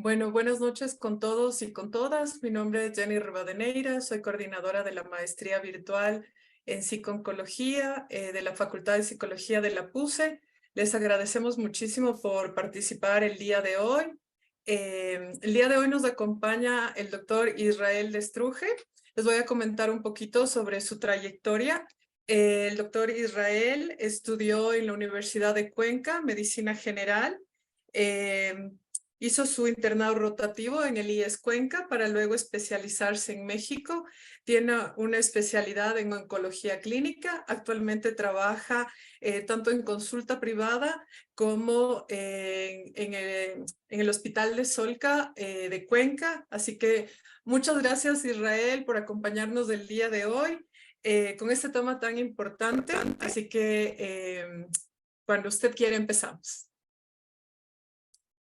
Bueno, buenas noches con todos y con todas. Mi nombre es Jenny Rivadeneira, soy coordinadora de la maestría virtual en psico-oncología de la Facultad de Psicología de la PUCE. Les agradecemos muchísimo por participar el día de hoy. El día de hoy nos acompaña el doctor Israel Destruje. Les voy a comentar un poquito sobre su trayectoria. El doctor Israel estudió en la Universidad de Cuenca, Medicina General. Hizo su internado rotativo en el IES Cuenca para luego especializarse en México. Tiene una especialidad en oncología clínica. Actualmente trabaja tanto en consulta privada como en el Hospital de Solca de Cuenca. Así que muchas gracias, Israel, por acompañarnos del día de hoy con este tema tan importante. Así que cuando usted quiera empezamos.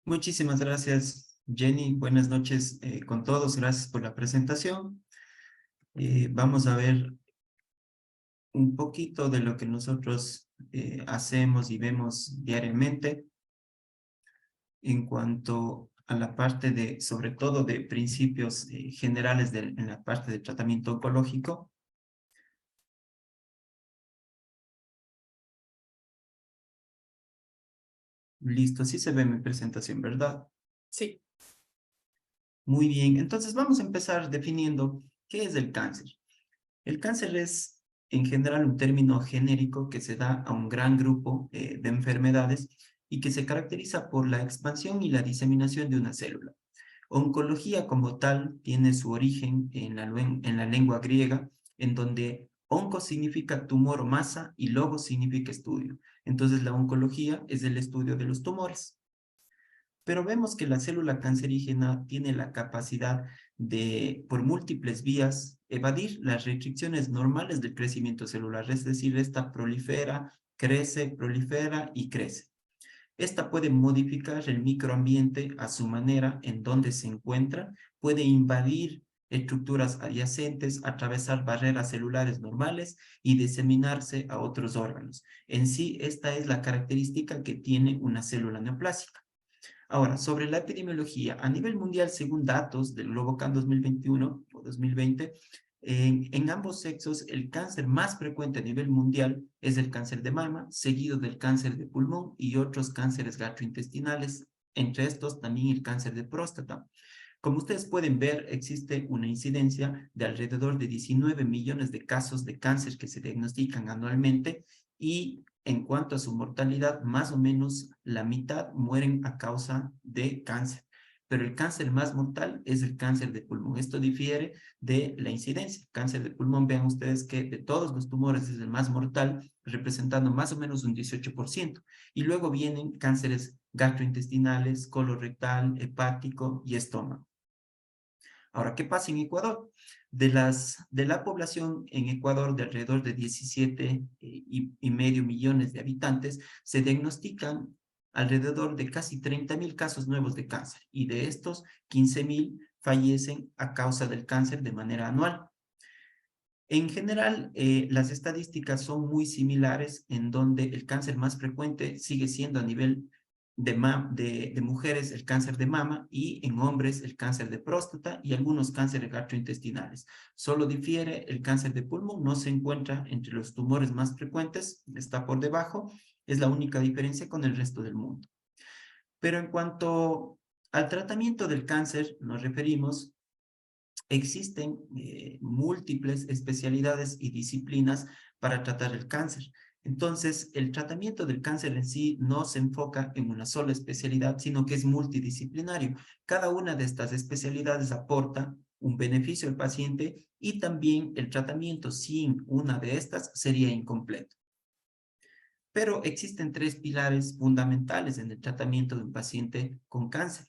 Muchísimas gracias, Jenny. Buenas noches con todos. Gracias por la presentación. Vamos a ver un poquito de lo que nosotros hacemos y vemos diariamente en cuanto a la parte de, sobre todo, de principios generales en la parte de tratamiento oncológico. Listo, así se ve mi presentación, ¿verdad? Sí. Muy bien, entonces vamos a empezar definiendo qué es el cáncer. El cáncer es, en general, un término genérico que se da a un gran grupo de enfermedades y que se caracteriza por la expansión y la diseminación de una célula. Oncología como tal tiene su origen en la lengua griega, en donde onco significa tumor o masa y logos significa estudio. Entonces la oncología es el estudio de los tumores. Pero vemos que la célula cancerígena tiene la capacidad de, por múltiples vías, evadir las restricciones normales del crecimiento celular, es decir, esta prolifera, crece, prolifera y crece. Esta puede modificar el microambiente a su manera en donde se encuentra, puede invadir estructuras adyacentes, atravesar barreras celulares normales y diseminarse a otros órganos. En sí, esta es la característica que tiene una célula neoplásica. Ahora, sobre la epidemiología, a nivel mundial, según datos del Globocan 2021 o 2020, en ambos sexos el cáncer más frecuente a nivel mundial es el cáncer de mama, seguido del cáncer de pulmón y otros cánceres gastrointestinales, entre estos también el cáncer de próstata. Como ustedes pueden ver, existe una incidencia de alrededor de 19 millones de casos de cáncer que se diagnostican anualmente y en cuanto a su mortalidad, más o menos la mitad mueren a causa de cáncer. Pero el cáncer más mortal es el cáncer de pulmón. Esto difiere de la incidencia. Cáncer de pulmón, vean ustedes que de todos los tumores es el más mortal, representando más o menos un 18%. Y luego vienen cánceres gastrointestinales, colorectal, hepático y estómago. Ahora, ¿qué pasa en Ecuador? De la población en Ecuador de alrededor de 17 y medio millones de habitantes, se diagnostican alrededor de casi 30.000 casos nuevos de cáncer y de estos 15.000 fallecen a causa del cáncer de manera anual. En general, las estadísticas son muy similares en donde el cáncer más frecuente sigue siendo a nivel de mujeres el cáncer de mama y en hombres el cáncer de próstata y algunos cánceres gastrointestinales. Solo difiere el cáncer de pulmón, no se encuentra entre los tumores más frecuentes, está por debajo, es la única diferencia con el resto del mundo. Pero en cuanto al tratamiento del cáncer, nos referimos. Existen múltiples especialidades y disciplinas para tratar el cáncer. Entonces, el tratamiento del cáncer en sí no se enfoca en una sola especialidad, sino que es multidisciplinario. Cada una de estas especialidades aporta un beneficio al paciente y también el tratamiento sin una de estas sería incompleto. Pero existen tres pilares fundamentales en el tratamiento de un paciente con cáncer: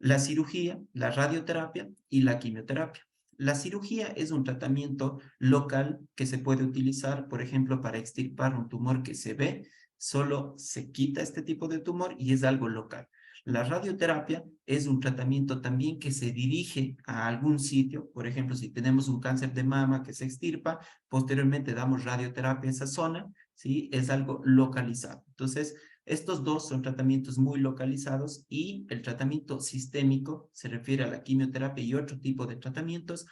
la cirugía, la radioterapia y la quimioterapia. La cirugía es un tratamiento local que se puede utilizar, por ejemplo, para extirpar un tumor que se ve, solo se quita este tipo de tumor y es algo local. La radioterapia es un tratamiento también que se dirige a algún sitio, por ejemplo, si tenemos un cáncer de mama que se extirpa, posteriormente damos radioterapia a esa zona, ¿sí? Es algo localizado. Entonces, Estos dos son tratamientos muy localizados y el tratamiento sistémico se refiere a la quimioterapia y otro tipo de tratamientos.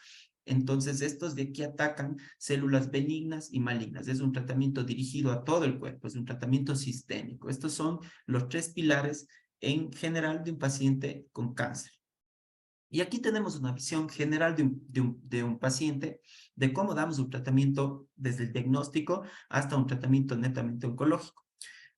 Entonces, estos de aquí atacan células benignas y malignas. Es un tratamiento dirigido a todo el cuerpo, es un tratamiento sistémico. Estos son los tres pilares en general de un paciente con cáncer. Y aquí tenemos una visión general de un paciente, de cómo damos un tratamiento desde el diagnóstico hasta un tratamiento netamente oncológico.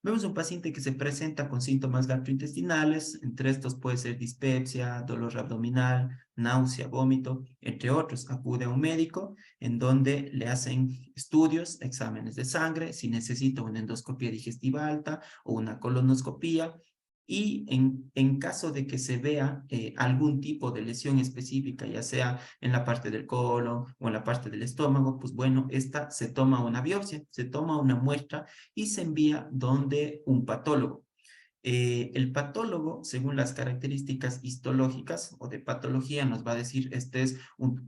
Vemos un paciente que se presenta con síntomas gastrointestinales, entre estos puede ser dispepsia, dolor abdominal, náusea, vómito, entre otros. Acude a un médico en donde le hacen estudios, exámenes de sangre, si necesita una endoscopia digestiva alta o una colonoscopia, y en caso de que se vea algún tipo de lesión específica, ya sea en la parte del colon o en la parte del estómago, pues bueno, esta se toma una biopsia, se toma una muestra y se envía donde un patólogo. El patólogo, según las características histológicas o de patología, nos va a decir este es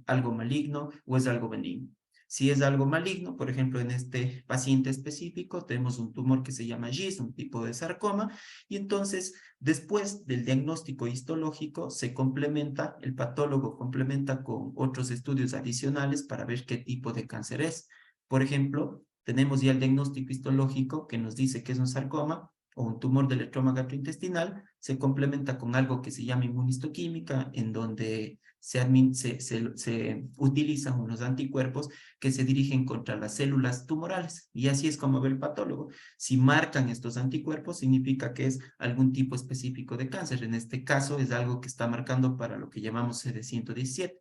algo maligno o es algo benigno. Si es algo maligno, por ejemplo, en este paciente específico, tenemos un tumor que se llama GIST, un tipo de sarcoma, y entonces, después del diagnóstico histológico, se complementa, el patólogo complementa con otros estudios adicionales para ver qué tipo de cáncer es. Por ejemplo, tenemos ya el diagnóstico histológico que nos dice que es un sarcoma, o un tumor del estroma gastrointestinal, se complementa con algo que se llama inmunistoquímica, en donde se utilizan unos anticuerpos que se dirigen contra las células tumorales. Y así es como ve el patólogo. Si marcan estos anticuerpos, significa que es algún tipo específico de cáncer. En este caso, es algo que está marcando para lo que llamamos CD117.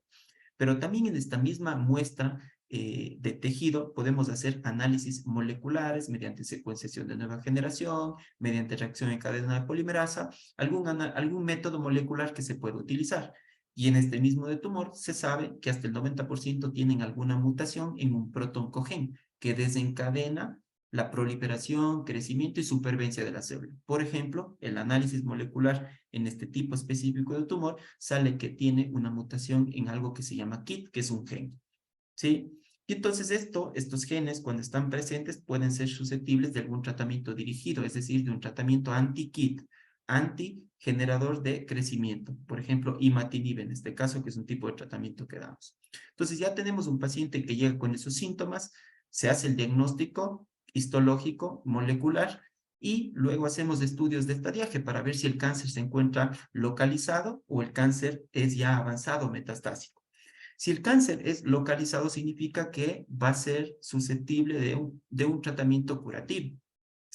Pero también en esta misma muestra de tejido podemos hacer análisis moleculares mediante secuenciación de nueva generación, mediante reacción en cadena de polimerasa, algún método molecular que se pueda utilizar. Y en este mismo de tumor se sabe que hasta el 90% tienen alguna mutación en un protoncogen que desencadena la proliferación, crecimiento y supervivencia de la célula. Por ejemplo, el análisis molecular en este tipo específico de tumor sale que tiene una mutación en algo que se llama KIT, que es un gen, ¿sí? Y entonces estos genes, cuando están presentes, pueden ser susceptibles de algún tratamiento dirigido, es decir, de un tratamiento anti-KIT, anti-generador de crecimiento. Por ejemplo, imatinib en este caso, que es un tipo de tratamiento que damos. Entonces ya tenemos un paciente que llega con esos síntomas, se hace el diagnóstico histológico, molecular, y luego hacemos estudios de estadiaje para ver si el cáncer se encuentra localizado o el cáncer es ya avanzado metastásico. Si el cáncer es localizado, significa que va a ser susceptible de un tratamiento curativo.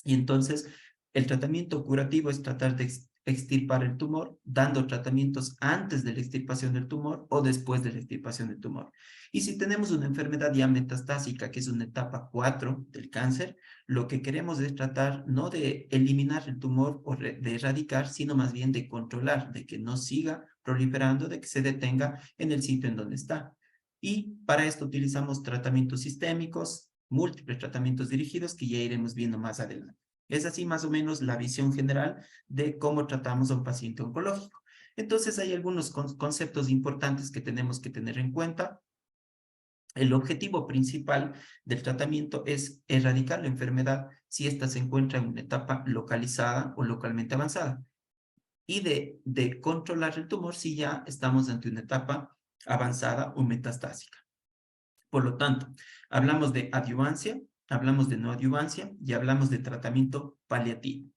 Y entonces, el tratamiento curativo es tratar de extirpar el tumor, dando tratamientos antes de la extirpación del tumor o después de la extirpación del tumor. Y si tenemos una enfermedad ya metastásica, que es una etapa 4 del cáncer, lo que queremos es tratar no de eliminar el tumor o de erradicar, sino más bien de controlar, de que no siga proliferando, de que se detenga en el sitio en donde está. Y para esto utilizamos tratamientos sistémicos, múltiples tratamientos dirigidos que ya iremos viendo más adelante. Es así más o menos la visión general de cómo tratamos a un paciente oncológico. Entonces hay algunos conceptos importantes que tenemos que tener en cuenta. El objetivo principal del tratamiento es erradicar la enfermedad si ésta se encuentra en una etapa localizada o localmente avanzada. Y de controlar el tumor si ya estamos ante una etapa avanzada o metastásica. Por lo tanto, hablamos de adyuvancia, hablamos de no adyuvancia y hablamos de tratamiento paliativo.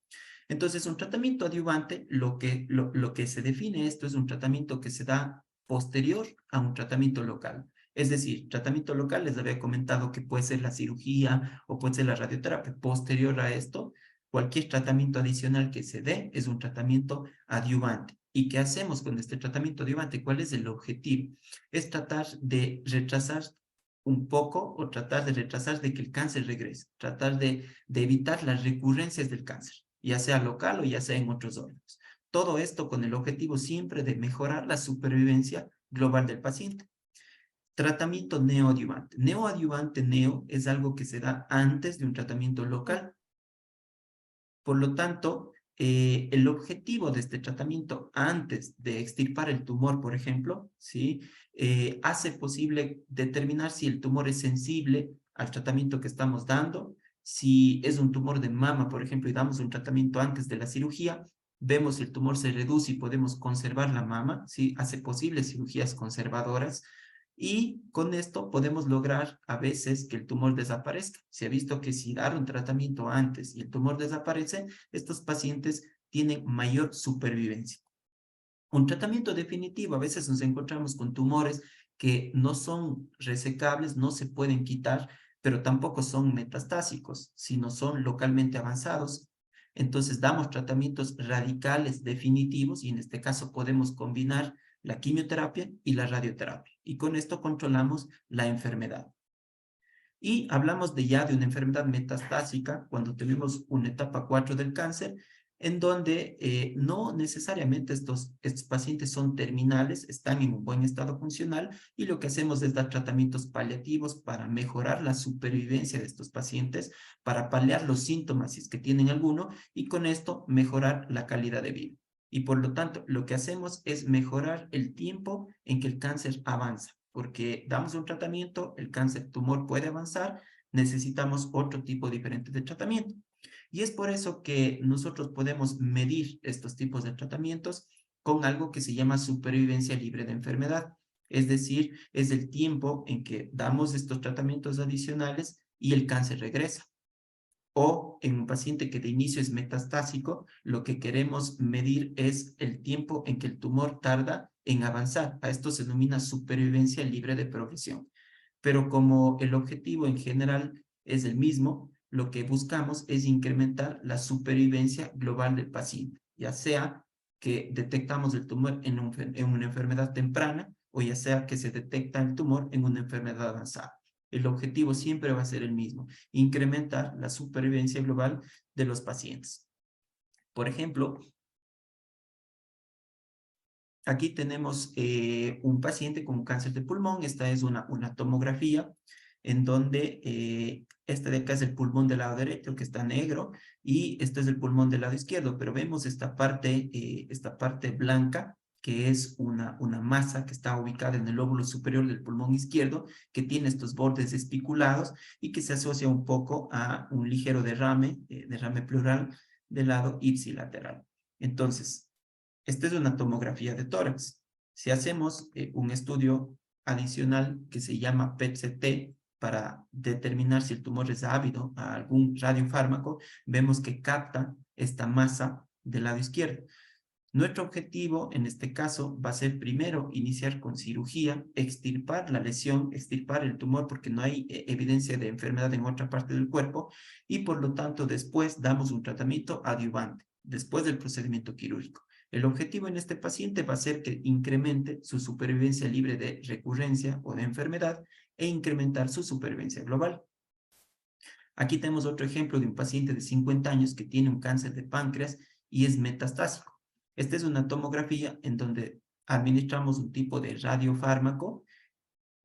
Entonces, un tratamiento adyuvante, lo que se define esto es un tratamiento que se da posterior a un tratamiento local. Es decir, tratamiento local, les había comentado que puede ser la cirugía o puede ser la radioterapia. Posterior a esto, cualquier tratamiento adicional que se dé es un tratamiento adyuvante. ¿Y qué hacemos con este tratamiento adyuvante? ¿Cuál es el objetivo? Es tratar de retrasar un poco o tratar de retrasar de que el cáncer regrese, tratar de evitar las recurrencias del cáncer, ya sea local o ya sea en otros órganos. Todo esto con el objetivo siempre de mejorar la supervivencia global del paciente. Tratamiento neoadyuvante. Neoadyuvante, neo, es algo que se da antes de un tratamiento local. Por lo tanto, el objetivo de este tratamiento antes de extirpar el tumor, por ejemplo, ¿sí? Hace posible determinar si el tumor es sensible al tratamiento que estamos dando, Si es un tumor de mama, por ejemplo, y damos un tratamiento antes de la cirugía, vemos si el tumor se reduce y podemos conservar la mama, ¿sí? Hace posibles cirugías conservadoras y con esto podemos lograr a veces que el tumor desaparezca. Se ha visto que si dar un tratamiento antes y el tumor desaparece, estos pacientes tienen mayor supervivencia. Un tratamiento definitivo, a veces nos encontramos con tumores que no son resecables, no se pueden quitar, pero tampoco son metastásicos, sino son localmente avanzados. Entonces damos tratamientos radicales definitivos y en este caso podemos combinar la quimioterapia y la radioterapia. Y con esto controlamos la enfermedad. Y hablamos de una enfermedad metastásica cuando tenemos una etapa 4 del cáncer, en donde no necesariamente estos pacientes son terminales, están en un buen estado funcional y lo que hacemos es dar tratamientos paliativos para mejorar la supervivencia de estos pacientes, para paliar los síntomas si es que tienen alguno y con esto mejorar la calidad de vida. Y por lo tanto, lo que hacemos es mejorar el tiempo en que el cáncer avanza porque damos un tratamiento, el cáncer tumor puede avanzar, necesitamos otro tipo diferente de tratamiento. Y es por eso que nosotros podemos medir estos tipos de tratamientos con algo que se llama supervivencia libre de enfermedad. Es decir, es el tiempo en que damos estos tratamientos adicionales y el cáncer regresa. O en un paciente que de inicio es metastásico, lo que queremos medir es el tiempo en que el tumor tarda en avanzar. A esto se denomina supervivencia libre de progresión. Pero como el objetivo en general es el mismo, lo que buscamos es incrementar la supervivencia global del paciente, ya sea que detectamos el tumor en una enfermedad temprana o ya sea que se detecta el tumor en una enfermedad avanzada. El objetivo siempre va a ser el mismo, incrementar la supervivencia global de los pacientes. Por ejemplo, aquí tenemos un paciente con cáncer de pulmón. Esta es una tomografía en donde este de acá es el pulmón del lado derecho, que está negro, y este es el pulmón del lado izquierdo, pero vemos esta parte blanca, que es una masa que está ubicada en el lóbulo superior del pulmón izquierdo, que tiene estos bordes espiculados y que se asocia un poco a un ligero derrame pleural del lado ipsilateral. Entonces, esta es una tomografía de tórax. Si hacemos un estudio adicional que se llama PET-CT para determinar si el tumor es ávido a algún radiofármaco, vemos que capta esta masa del lado izquierdo. Nuestro objetivo en este caso va a ser primero iniciar con cirugía, extirpar la lesión, extirpar el tumor porque no hay evidencia de enfermedad en otra parte del cuerpo y por lo tanto después damos un tratamiento adyuvante después del procedimiento quirúrgico. El objetivo en este paciente va a ser que incremente su supervivencia libre de recurrencia o de enfermedad e incrementar su supervivencia global. Aquí tenemos otro ejemplo de un paciente de 50 años que tiene un cáncer de páncreas y es metastásico. Esta es una tomografía en donde administramos un tipo de radiofármaco,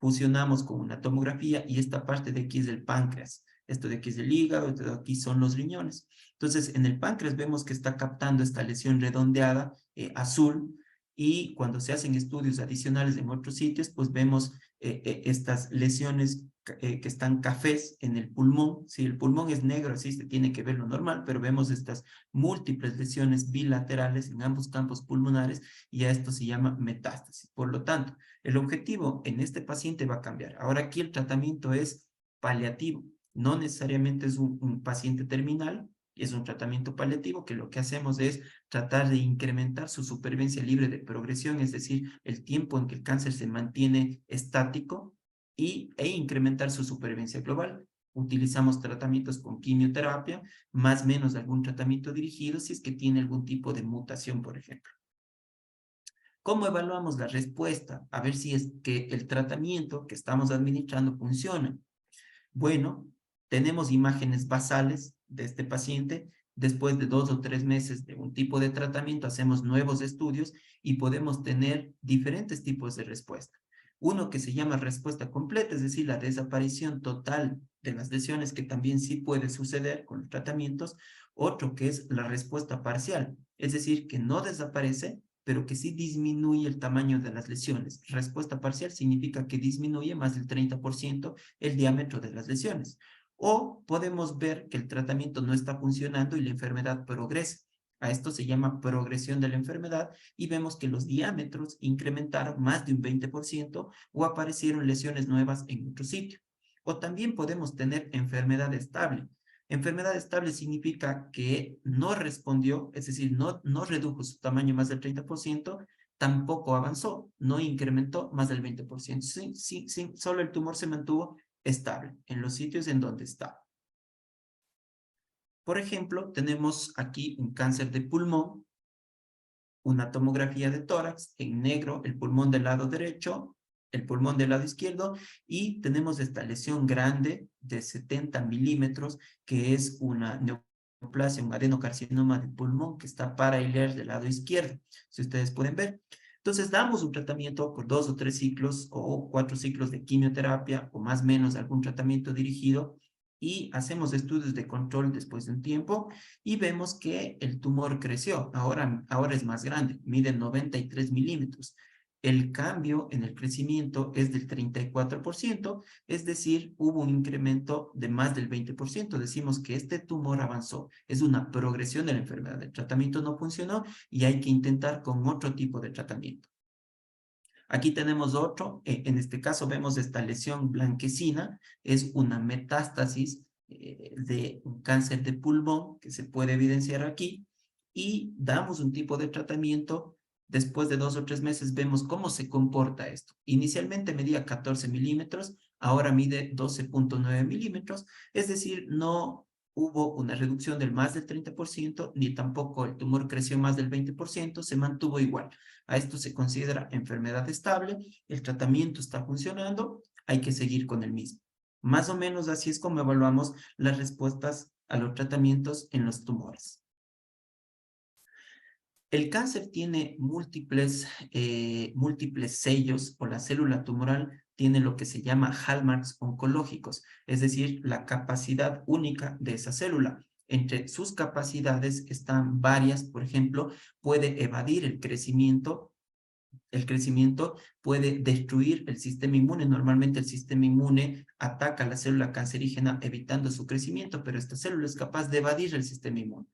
fusionamos con una tomografía y esta parte de aquí es el páncreas. Esto de aquí es el hígado, esto de aquí son los riñones. Entonces, en el páncreas vemos que está captando esta lesión redondeada azul y cuando se hacen estudios adicionales en otros sitios, pues vemos estas lesiones que están cafés en el pulmón. Si el pulmón es negro, así se tiene que ver lo normal, pero vemos estas múltiples lesiones bilaterales en ambos campos pulmonares y a esto se llama metástasis. Por lo tanto, el objetivo en este paciente va a cambiar. Ahora aquí el tratamiento es paliativo. No necesariamente es un paciente terminal, es un tratamiento paliativo que lo que hacemos es tratar de incrementar su supervivencia libre de progresión, es decir, el tiempo en que el cáncer se mantiene estático e incrementar su supervivencia global. Utilizamos tratamientos con quimioterapia, más o menos algún tratamiento dirigido si es que tiene algún tipo de mutación, por ejemplo. ¿Cómo evaluamos la respuesta? A ver si es que el tratamiento que estamos administrando funciona. Bueno, tenemos imágenes basales de este paciente. Después de 2 o 3 meses de un tipo de tratamiento, hacemos nuevos estudios y podemos tener diferentes tipos de respuesta. Uno que se llama respuesta completa, es decir, la desaparición total de las lesiones, que también sí puede suceder con los tratamientos. Otro que es la respuesta parcial, es decir, que no desaparece, pero que sí disminuye el tamaño de las lesiones. Respuesta parcial significa que disminuye más del 30% el diámetro de las lesiones. O podemos ver que el tratamiento no está funcionando y la enfermedad progresa. A esto se llama progresión de la enfermedad y vemos que los diámetros incrementaron más de un 20% o aparecieron lesiones nuevas en otro sitio. O también podemos tener enfermedad estable. Enfermedad estable significa que no respondió, es decir, no redujo su tamaño más del 30%, tampoco avanzó, no incrementó más del 20%. Sí, solo el tumor se mantuvo estable en los sitios en donde está. Por ejemplo, tenemos aquí un cáncer de pulmón, una tomografía de tórax, en negro el pulmón del lado derecho, el pulmón del lado izquierdo, y tenemos esta lesión grande de 70 milímetros, que es una neoplasia, un adenocarcinoma de pulmón que está paraileal del lado izquierdo, si ustedes pueden ver. Entonces damos un tratamiento por 2 o 3 ciclos o 4 ciclos de quimioterapia o más o menos algún tratamiento dirigido y hacemos estudios de control después de un tiempo y vemos que el tumor creció, ahora es más grande, mide 93 milímetros. El cambio en el crecimiento es del 34%, es decir, hubo un incremento de más del 20%. Decimos que este tumor avanzó, es una progresión de la enfermedad. El tratamiento no funcionó y hay que intentar con otro tipo de tratamiento. Aquí tenemos otro, en este caso vemos esta lesión blanquecina, es una metástasis de un cáncer de pulmón que se puede evidenciar aquí y damos un tipo de tratamiento. Después de 2 o 3 meses vemos cómo se comporta esto. Inicialmente medía 14 milímetros, ahora mide 12.9 milímetros, es decir, no hubo una reducción del más del 30%, ni tampoco el tumor creció más del 20%, se mantuvo igual. A esto se considera enfermedad estable, el tratamiento está funcionando, hay que seguir con el mismo. Más o menos así es como evaluamos las respuestas a los tratamientos en los tumores. El cáncer tiene múltiples sellos, o la célula tumoral tiene lo que se llama hallmarks oncológicos, es decir, la capacidad única de esa célula. Entre sus capacidades están varias, por ejemplo, puede evadir el crecimiento puede destruir el sistema inmune. Normalmente el sistema inmune ataca a la célula cancerígena evitando su crecimiento, pero esta célula es capaz de evadir el sistema inmune.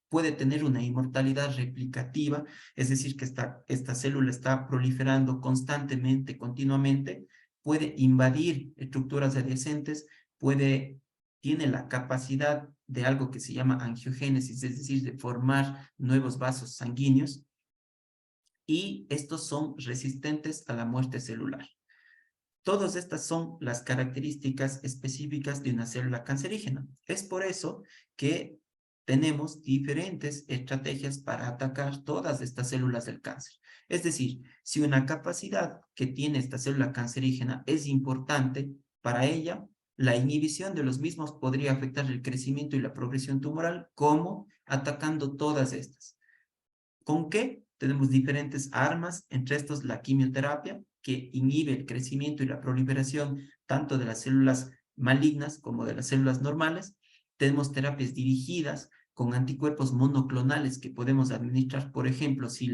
Puede tener una inmortalidad replicativa, es decir, que esta célula está proliferando constantemente, continuamente, puede invadir estructuras adyacentes, tiene la capacidad de algo que se llama angiogénesis, es decir, de formar nuevos vasos sanguíneos, y estos son resistentes a la muerte celular. Todas estas son las características específicas de una célula cancerígena. Es por eso que tenemos diferentes estrategias para atacar todas estas células del cáncer. Es decir, si una capacidad que tiene esta célula cancerígena es importante para ella, la inhibición de los mismos podría afectar el crecimiento y la progresión tumoral, como atacando todas estas. ¿Con qué? Tenemos diferentes armas, entre estos la quimioterapia, que inhibe el crecimiento y la proliferación tanto de las células malignas como de las células normales. Tenemos terapias dirigidas con anticuerpos monoclonales que podemos administrar, por ejemplo, si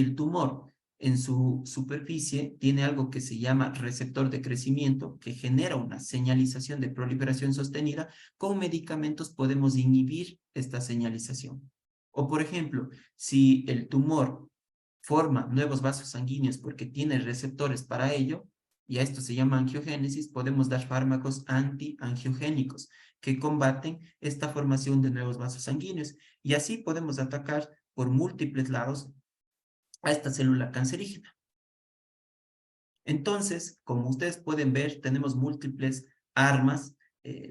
el tumor en su superficie tiene algo que se llama receptor de crecimiento, que genera una señalización de proliferación sostenida, con medicamentos podemos inhibir esta señalización. O, por ejemplo, si el tumor forma nuevos vasos sanguíneos porque tiene receptores para ello, y a esto se llama angiogénesis, podemos dar fármacos antiangiogénicos que combaten esta formación de nuevos vasos sanguíneos. Y así podemos atacar por múltiples lados a esta célula cancerígena. Entonces, como ustedes pueden ver, tenemos múltiples armas.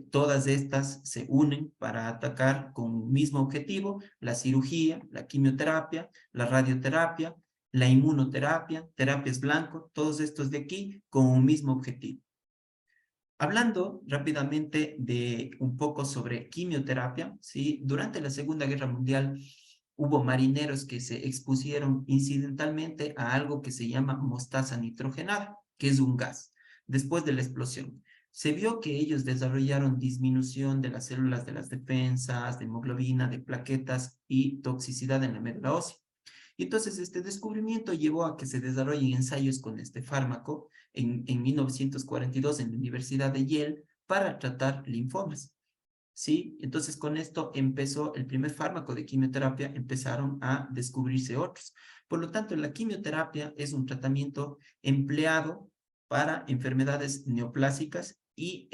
Todas estas se unen para atacar con un mismo objetivo: la cirugía, la quimioterapia, la radioterapia, la inmunoterapia, terapias blanco, todos estos de aquí con un mismo objetivo. Hablando rápidamente de un poco sobre quimioterapia, ¿sí? Durante la Segunda Guerra Mundial hubo marineros que se expusieron incidentalmente a algo que se llama mostaza nitrogenada, que es un gas. Después de la explosión, se vio que ellos desarrollaron disminución de las células de las defensas, de hemoglobina, de plaquetas y toxicidad en la médula ósea. Y entonces este descubrimiento llevó a que se desarrollen ensayos con este fármaco. En 1942, en la Universidad de Yale, para tratar linfomas. ¿Sí? Entonces, con esto empezó el primer fármaco de quimioterapia, empezaron a descubrirse otros. Por lo tanto, la quimioterapia es un tratamiento empleado para enfermedades neoplásicas y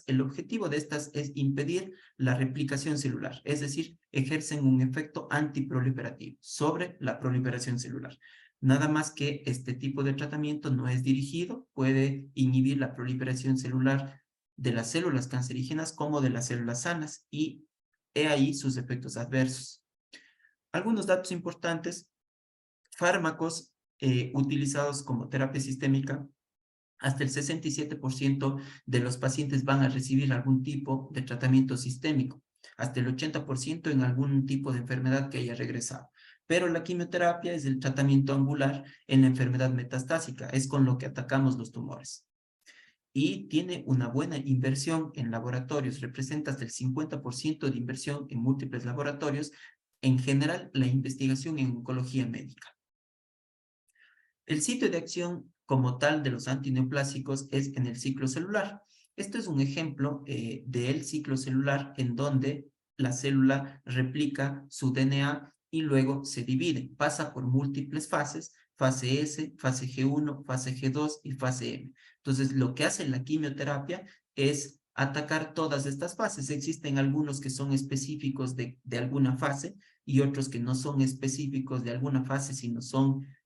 el objetivo de estas es impedir la replicación celular, es decir, ejercen un efecto antiproliferativo sobre la proliferación celular. Nada más que este tipo de tratamiento no es dirigido, puede inhibir la proliferación celular de las células cancerígenas como de las células sanas y he ahí sus efectos adversos. Algunos datos importantes: fármacos utilizados como terapia sistémica, hasta el 67% de los pacientes van a recibir algún tipo de tratamiento sistémico, hasta el 80% en algún tipo de enfermedad que haya regresado. Pero la quimioterapia es el tratamiento angular en la enfermedad metastásica, es con lo que atacamos los tumores. Y tiene una buena inversión en laboratorios, representa hasta el 50% de inversión en múltiples laboratorios, en general la investigación en oncología médica. El sitio de acción como tal de los antineoplásicos es en el ciclo celular. Esto es un ejemplo del ciclo celular en donde la célula replica su DNA y luego se divide, pasa por múltiples fases, fase S, fase G1, fase G2 y fase M. Entonces, lo que hace la quimioterapia es atacar todas estas fases. Existen algunos que son específicos de alguna fase y otros que no son específicos de alguna fase, sino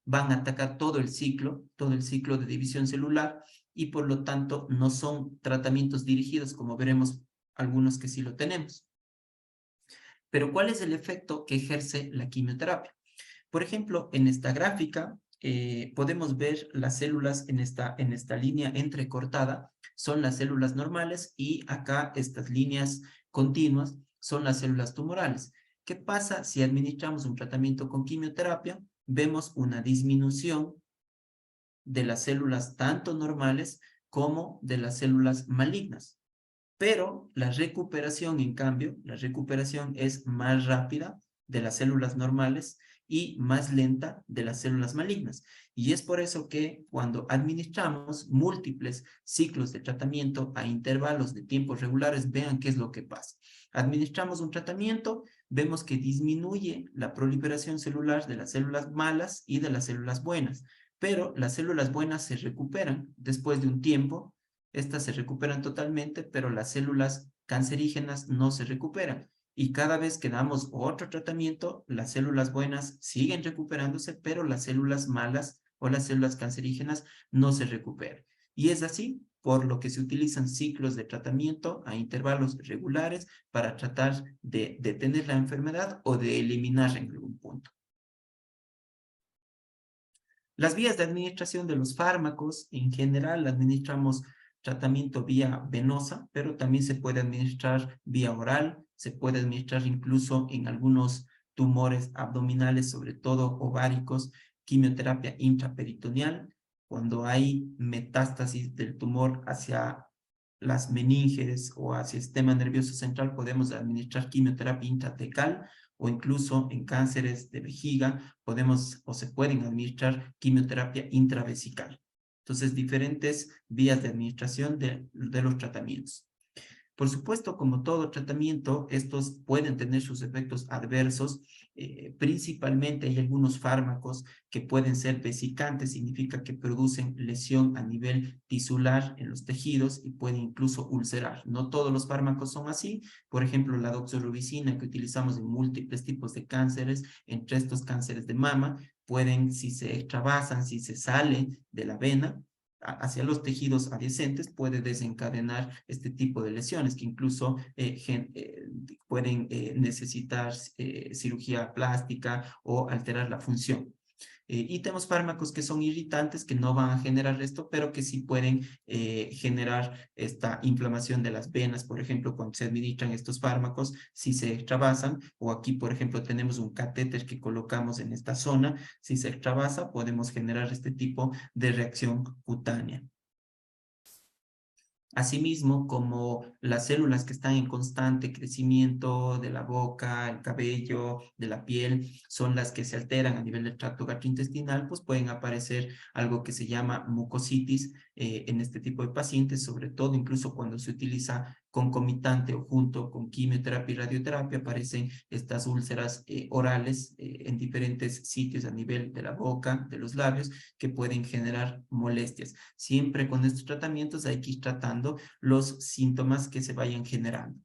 van a atacar todo el ciclo de división celular y por lo tanto no son tratamientos dirigidos, como veremos algunos que sí lo tenemos. Pero ¿cuál es el efecto que ejerce la quimioterapia? Por ejemplo, en esta gráfica podemos ver las células en esta línea entrecortada, son las células normales y acá estas líneas continuas son las células tumorales. ¿Qué pasa si administramos un tratamiento con quimioterapia? Vemos una disminución de las células tanto normales como de las células malignas. Pero la recuperación, en cambio, la recuperación es más rápida de las células normales y más lenta de las células malignas. Y es por eso que cuando administramos múltiples ciclos de tratamiento a intervalos de tiempos regulares, vean qué es lo que pasa. Administramos un tratamiento, vemos que disminuye la proliferación celular de las células malas y de las células buenas, pero las células buenas se recuperan después de un tiempo. Estas se recuperan totalmente, pero las células cancerígenas no se recuperan. Y cada vez que damos otro tratamiento, las células buenas siguen recuperándose, pero las células malas o las células cancerígenas no se recuperan. Y es así por lo que se utilizan ciclos de tratamiento a intervalos regulares para tratar de detener la enfermedad o de eliminarla en algún punto. Las vías de administración de los fármacos, en general, administramos tratamiento vía venosa, pero también se puede administrar vía oral, se puede administrar incluso en algunos tumores abdominales, sobre todo ováricos, quimioterapia intraperitoneal, cuando hay metástasis del tumor hacia las meninges o hacia el sistema nervioso central, podemos administrar quimioterapia intratecal, o incluso en cánceres de vejiga podemos o se pueden administrar quimioterapia intravesical. Entonces, diferentes vías de administración de los tratamientos. Por supuesto, como todo tratamiento, estos pueden tener sus efectos adversos. Principalmente hay algunos fármacos que pueden ser vesicantes, significa que producen lesión a nivel tisular en los tejidos y pueden incluso ulcerar. No todos los fármacos son así. Por ejemplo, la doxorubicina que utilizamos en múltiples tipos de cánceres, entre estos cánceres de mama, pueden, si se extravasan, si se sale de la vena hacia los tejidos adyacentes, puede desencadenar este tipo de lesiones que incluso pueden necesitar cirugía plástica o alterar la función. Y tenemos fármacos que son irritantes, que no van a generar esto, pero que sí pueden generar esta inflamación de las venas, por ejemplo, cuando se administran estos fármacos, si se extravasan, o aquí, por ejemplo, tenemos un catéter que colocamos en esta zona, si se extravasa, podemos generar este tipo de reacción cutánea. Asimismo, como las células que están en constante crecimiento de la boca, el cabello, de la piel, son las que se alteran a nivel del tracto gastrointestinal, pues pueden aparecer algo que se llama mucositis en este tipo de pacientes, sobre todo incluso cuando se utiliza concomitante o junto con quimioterapia y radioterapia, aparecen estas úlceras orales en diferentes sitios a nivel de la boca, de los labios, que pueden generar molestias. Siempre con estos tratamientos hay que ir tratando los síntomas que se vayan generando.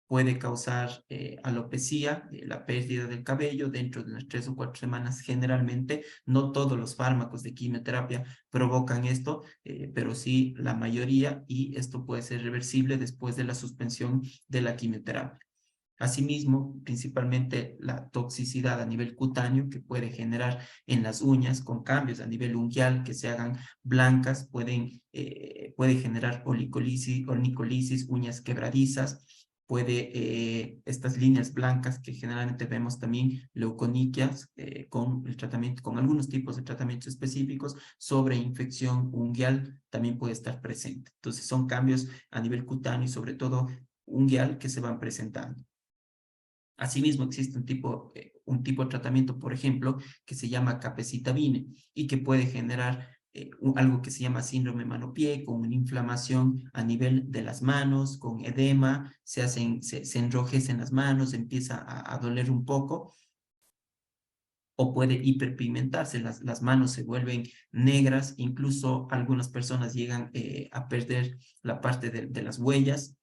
Puede causar alopecia, la pérdida del cabello dentro de unas 3 o 4 semanas. Generalmente, no todos los fármacos de quimioterapia provocan esto, pero sí la mayoría, y esto puede ser reversible después de la suspensión de la quimioterapia. Asimismo, principalmente la toxicidad a nivel cutáneo que puede generar en las uñas con cambios a nivel unguial que se hagan blancas, puede generar onicolisis, uñas quebradizas, estas líneas blancas que generalmente vemos también leuconiquias con el tratamiento, con algunos tipos de tratamientos específicos sobre infección unguial también puede estar presente. Entonces son cambios a nivel cutáneo y sobre todo unguial que se van presentando. Asimismo, existe un tipo de tratamiento, por ejemplo, que se llama capecitabine y que puede generar algo que se llama síndrome mano-pie, con una inflamación a nivel de las manos, con edema, se enrojecen las manos, empieza a doler un poco, o puede hiperpigmentarse, las manos se vuelven negras, incluso algunas personas llegan a perder la parte de las huellas.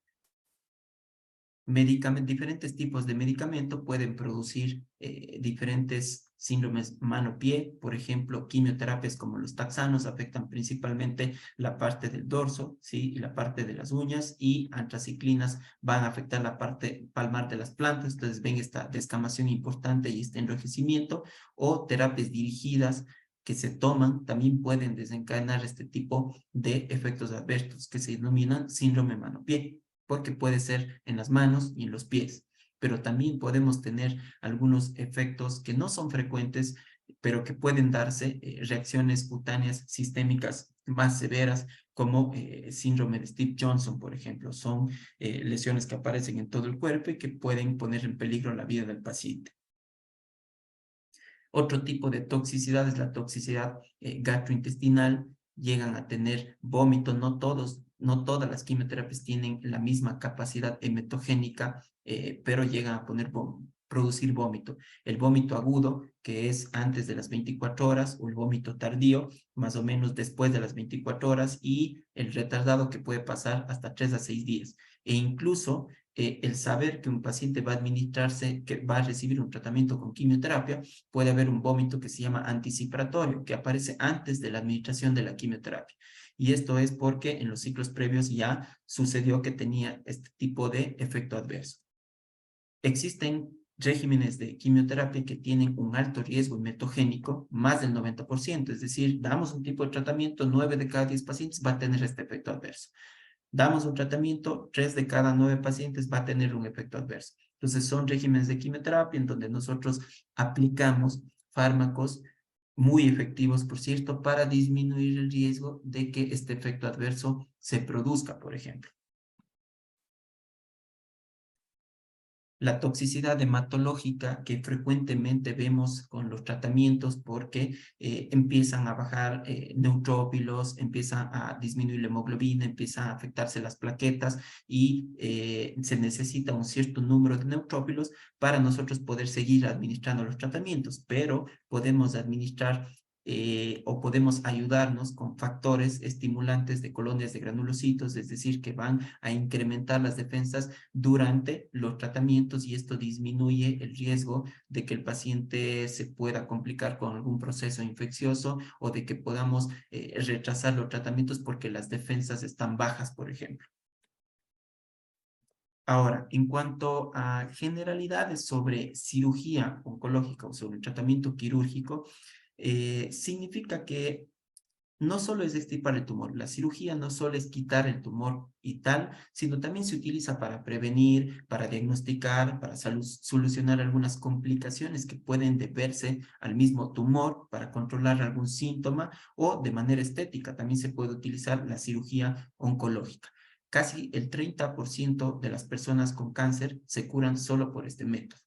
Diferentes tipos de medicamento pueden producir diferentes síndromes mano-pie. Por ejemplo, quimioterapias como los taxanos afectan principalmente la parte del dorso, ¿sí? Y la parte de las uñas, y antraciclinas van a afectar la parte palmar de las plantas. Entonces ven esta descamación importante y este enrojecimiento, o terapias dirigidas que se toman también pueden desencadenar este tipo de efectos adversos que se denominan síndrome mano-pie, porque puede ser en las manos y en los pies, pero también podemos tener algunos efectos que no son frecuentes, pero que pueden darse reacciones cutáneas sistémicas más severas, como síndrome de Steve Johnson, por ejemplo. Son lesiones que aparecen en todo el cuerpo y que pueden poner en peligro la vida del paciente. Otro tipo de toxicidad es la toxicidad gastrointestinal. Llegan a tener vómito, no todas las quimioterapias tienen la misma capacidad emetogénica, pero llegan a producir vómito. El vómito agudo, que es antes de las 24 horas, o el vómito tardío, más o menos después de las 24 horas, y el retardado, que puede pasar hasta 3 a 6 días. E incluso el saber que un paciente va a administrarse, que va a recibir un tratamiento con quimioterapia, puede haber un vómito que se llama anticipatorio, que aparece antes de la administración de la quimioterapia. Y esto es porque en los ciclos previos ya sucedió que tenía este tipo de efecto adverso. Existen regímenes de quimioterapia que tienen un alto riesgo emetogénico, más del 90%, es decir, damos un tipo de tratamiento, 9 de cada 10 pacientes va a tener este efecto adverso. Damos un tratamiento, 3 de cada 9 pacientes va a tener un efecto adverso. Entonces son regímenes de quimioterapia en donde nosotros aplicamos fármacos muy efectivos, por cierto, para disminuir el riesgo de que este efecto adverso se produzca, por ejemplo. La toxicidad hematológica que frecuentemente vemos con los tratamientos, porque empiezan a bajar neutrófilos, empieza a disminuir la hemoglobina, empiezan a afectarse las plaquetas, y se necesita un cierto número de neutrófilos para nosotros poder seguir administrando los tratamientos, pero podemos administrar o podemos ayudarnos con factores estimulantes de colonias de granulocitos, es decir, que van a incrementar las defensas durante los tratamientos, y esto disminuye el riesgo de que el paciente se pueda complicar con algún proceso infeccioso, o de que podamos retrasar los tratamientos porque las defensas están bajas, por ejemplo. Ahora, en cuanto a generalidades sobre cirugía oncológica o sobre el tratamiento quirúrgico, significa que no solo es extirpar el tumor, la cirugía no solo es quitar el tumor y tal, sino también se utiliza para prevenir, para diagnosticar, para solucionar algunas complicaciones que pueden deberse al mismo tumor, para controlar algún síntoma o de manera estética. También se puede utilizar la cirugía oncológica. Casi el 30% de las personas con cáncer se curan solo por este método.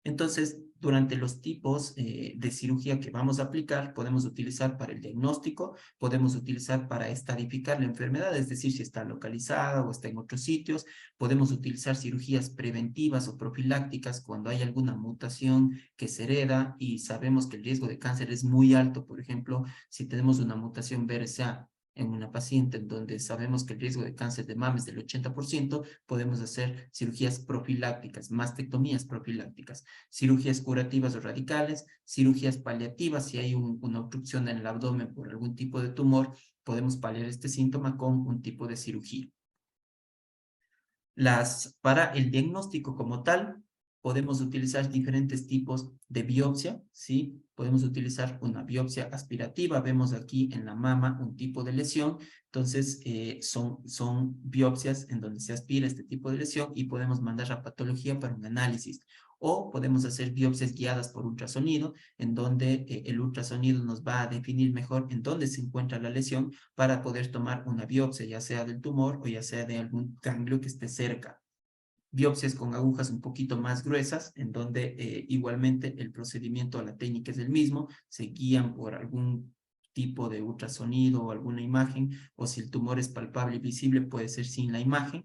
Entonces, durante los tipos de cirugía que vamos a aplicar, podemos utilizar para el diagnóstico, podemos utilizar para estadificar la enfermedad, es decir, si está localizada o está en otros sitios, podemos utilizar cirugías preventivas o profilácticas cuando hay alguna mutación que se hereda y sabemos que el riesgo de cáncer es muy alto. Por ejemplo, si tenemos una mutación BRCA en una paciente en donde sabemos que el riesgo de cáncer de mama es del 80%, podemos hacer cirugías profilácticas, mastectomías profilácticas, cirugías curativas o radicales, cirugías paliativas. Si hay una obstrucción en el abdomen por algún tipo de tumor, podemos paliar este síntoma con un tipo de cirugía. Para el diagnóstico como tal, podemos utilizar diferentes tipos de biopsia, ¿sí? Podemos utilizar una biopsia aspirativa. Vemos aquí en la mama un tipo de lesión. Entonces, son biopsias en donde se aspira este tipo de lesión y podemos mandar a patología para un análisis. O podemos hacer biopsias guiadas por ultrasonido, en donde el ultrasonido nos va a definir mejor en dónde se encuentra la lesión para poder tomar una biopsia, ya sea del tumor o ya sea de algún ganglio que esté cerca. Biopsias con agujas un poquito más gruesas, en donde igualmente el procedimiento o la técnica es el mismo, se guían por algún tipo de ultrasonido o alguna imagen, o si el tumor es palpable y visible, puede ser sin la imagen,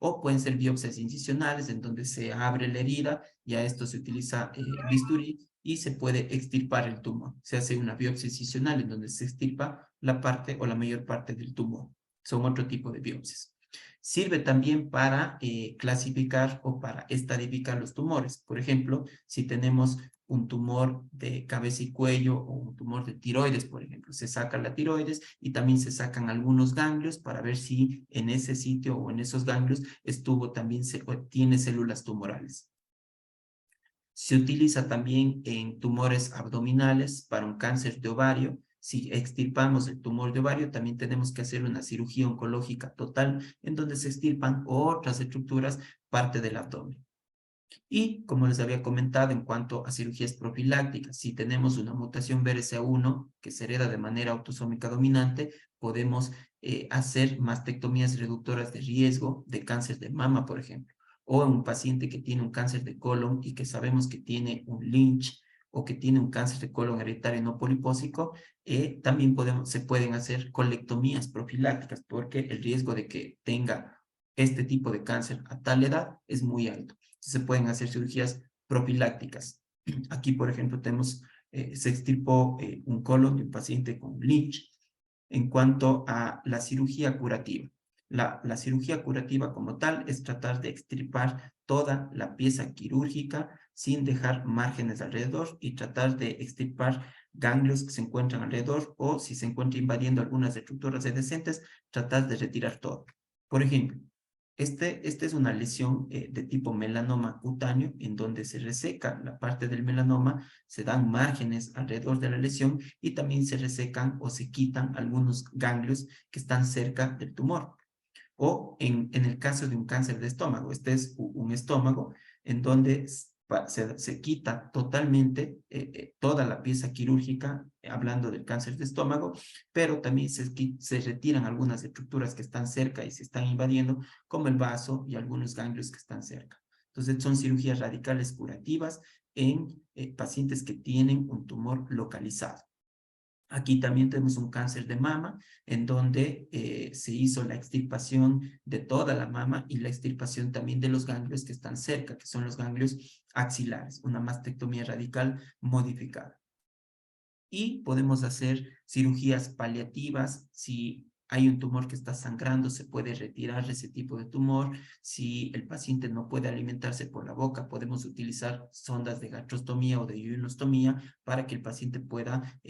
o pueden ser biopsias incisionales, en donde se abre la herida y a esto se utiliza bisturí y se puede extirpar el tumor. Se hace una biopsia incisional en donde se extirpa la parte o la mayor parte del tumor. Son otro tipo de biopsias. Sirve también para clasificar o para estadificar los tumores. Por ejemplo, si tenemos un tumor de cabeza y cuello o un tumor de tiroides, por ejemplo, se saca la tiroides y también se sacan algunos ganglios para ver si en ese sitio o en esos ganglios tiene células tumorales. Se utiliza también en tumores abdominales para un cáncer de ovario. Si extirpamos el tumor de ovario, también tenemos que hacer una cirugía oncológica total en donde se extirpan otras estructuras, parte del abdomen. Y como les había comentado en cuanto a cirugías profilácticas, si tenemos una mutación BRCA1 que se hereda de manera autosómica dominante, podemos hacer mastectomías reductoras de riesgo de cáncer de mama, por ejemplo, o en un paciente que tiene un cáncer de colon y que sabemos que tiene un Lynch o que tiene un cáncer de colon hereditario no polipósico, también se pueden hacer colectomías profilácticas porque el riesgo de que tenga este tipo de cáncer a tal edad es muy alto. Se pueden hacer cirugías profilácticas. Aquí, por ejemplo, se extirpó un colon de un paciente con Lynch. En cuanto a la cirugía curativa, la cirugía curativa como tal es tratar de extirpar toda la pieza quirúrgica sin dejar márgenes alrededor y tratar de extirpar ganglios que se encuentran alrededor o si se encuentra invadiendo algunas estructuras adjacentes, tratar de retirar todo. Por ejemplo, esta es una lesión de tipo melanoma cutáneo en donde se reseca la parte del melanoma, se dan márgenes alrededor de la lesión y también se resecan o se quitan algunos ganglios que están cerca del tumor. O en el caso de un cáncer de estómago, este es un estómago en donde se quita totalmente toda la pieza quirúrgica, hablando del cáncer de estómago, pero también se retiran algunas estructuras que están cerca y se están invadiendo, como el vaso y algunos ganglios que están cerca. Entonces son cirugías radicales curativas en pacientes que tienen un tumor localizado. Aquí también tenemos un cáncer de mama, en donde se hizo la extirpación de toda la mama y la extirpación también de los ganglios que están cerca, que son los ganglios axilares, una mastectomía radical modificada. Y podemos hacer cirugías paliativas. Si hay un tumor que está sangrando, se puede retirar ese tipo de tumor. Si el paciente no puede alimentarse por la boca, podemos utilizar sondas de gastrostomía o de ionostomía para que el paciente pueda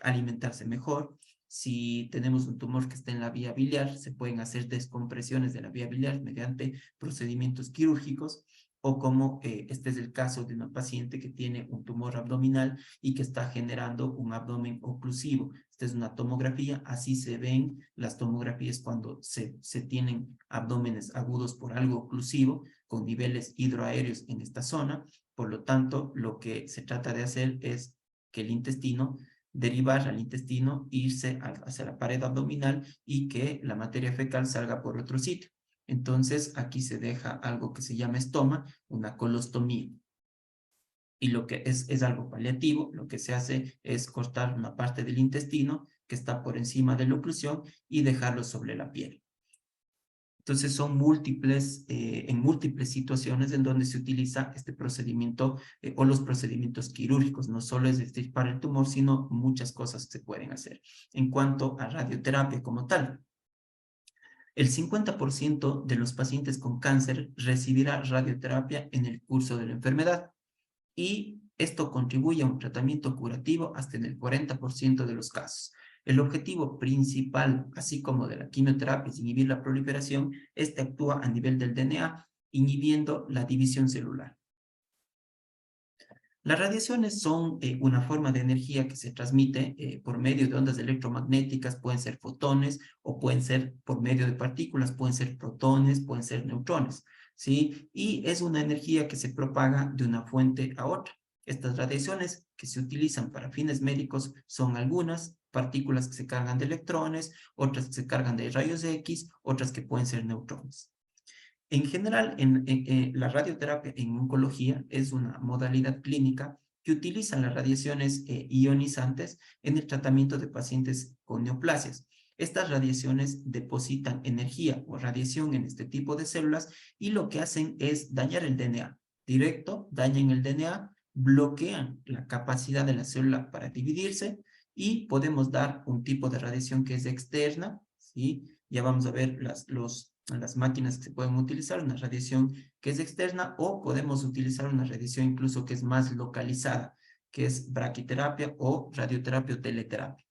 alimentarse mejor. Si tenemos un tumor que está en la vía biliar, se pueden hacer descompresiones de la vía biliar mediante procedimientos quirúrgicos. o como este es el caso de una paciente que tiene un tumor abdominal y que está generando un abdomen oclusivo. Esta es una tomografía, así se ven las tomografías cuando se tienen abdómenes agudos por algo oclusivo, con niveles hidroaéreos en esta zona. Por lo tanto, lo que se trata de hacer es que el intestino, derivar al intestino, irse hacia la pared abdominal y que la materia fecal salga por otro sitio. Entonces, aquí se deja algo que se llama estoma, una colostomía. Y lo que es algo paliativo, lo que se hace es cortar una parte del intestino que está por encima de la oclusión y dejarlo sobre la piel. Entonces son múltiples, en múltiples situaciones en donde se utiliza este procedimiento o los procedimientos quirúrgicos. No solo es extirpar el tumor, sino muchas cosas que se pueden hacer. En cuanto a radioterapia como tal, el 50% de los pacientes con cáncer recibirá radioterapia en el curso de la enfermedad y esto contribuye a un tratamiento curativo hasta en el 40% de los casos. El objetivo principal, así como de la quimioterapia, es inhibir la proliferación. Este actúa a nivel del DNA, inhibiendo la división celular. Las radiaciones son una forma de energía que se transmite por medio de ondas electromagnéticas, pueden ser fotones o pueden ser por medio de partículas, pueden ser protones, pueden ser neutrones, ¿sí? Y es una energía que se propaga de una fuente a otra. Estas radiaciones que se utilizan para fines médicos son algunas partículas que se cargan de electrones, otras que se cargan de rayos X, otras que pueden ser neutrones. En general, la radioterapia en oncología es una modalidad clínica que utiliza las radiaciones ionizantes en el tratamiento de pacientes con neoplasias. Estas radiaciones depositan energía o radiación en este tipo de células y lo que hacen es dañar el DNA. Directo, dañan el DNA, bloquean la capacidad de la célula para dividirse y podemos dar un tipo de radiación que es externa, ¿sí? Ya vamos a ver las máquinas que se pueden utilizar, una radiación que es externa, o podemos utilizar una radiación incluso que es más localizada, que es braquiterapia o radioterapia o teleterapia.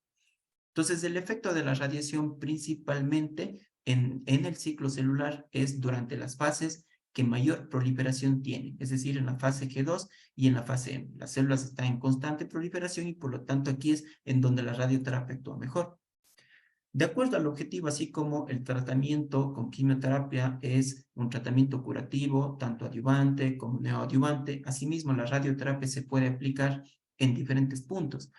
Entonces, el efecto de la radiación principalmente en el ciclo celular es durante las fases que mayor proliferación tienen, es decir, en la fase G2 y en la fase M. Las células están en constante proliferación y por lo tanto aquí es en donde la radioterapia actúa mejor. De acuerdo al objetivo, así como el tratamiento con quimioterapia es un tratamiento curativo, tanto adyuvante como neoadyuvante, asimismo la radioterapia se puede aplicar en diferentes puntos.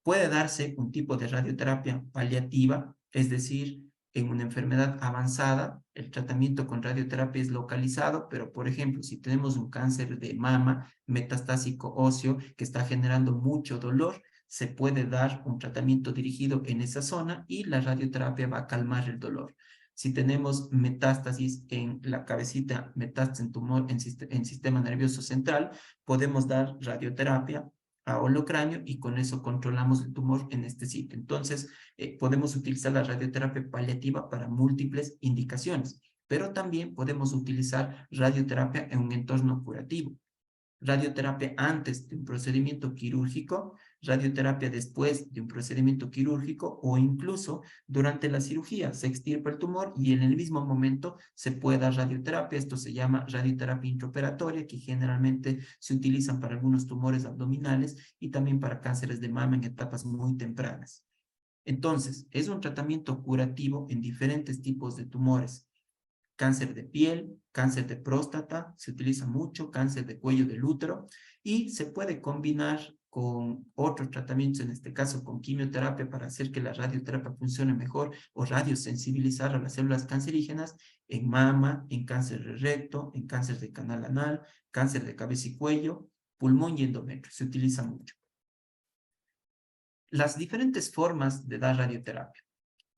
Puede darse un tipo de radioterapia paliativa, es decir, en una enfermedad avanzada, el tratamiento con radioterapia es localizado, pero por ejemplo, si tenemos un cáncer de mama metastásico óseo que está generando mucho dolor, se puede dar un tratamiento dirigido en esa zona y la radioterapia va a calmar el dolor. Si tenemos metástasis en la cabecita, metástasis en tumor en sistema nervioso central, podemos dar radioterapia a holocráneo y con eso controlamos el tumor en este sitio. Entonces, podemos utilizar la radioterapia paliativa para múltiples indicaciones, pero también podemos utilizar radioterapia en un entorno curativo. Radioterapia antes de un procedimiento quirúrgico, radioterapia después de un procedimiento quirúrgico o incluso durante la cirugía. Se extirpa el tumor y en el mismo momento se puede dar radioterapia. Esto se llama radioterapia intraoperatoria, que generalmente se utilizan para algunos tumores abdominales y también para cánceres de mama en etapas muy tempranas. Entonces, es un tratamiento curativo en diferentes tipos de tumores. Cáncer de piel, cáncer de próstata, se utiliza mucho, cáncer de cuello del útero, y se puede combinar con otros tratamientos, en este caso con quimioterapia, para hacer que la radioterapia funcione mejor o radiosensibilizar a las células cancerígenas en mama, en cáncer de recto, en cáncer de canal anal, cáncer de cabeza y cuello, pulmón y endometrio. Se utiliza mucho. Las diferentes formas de dar radioterapia.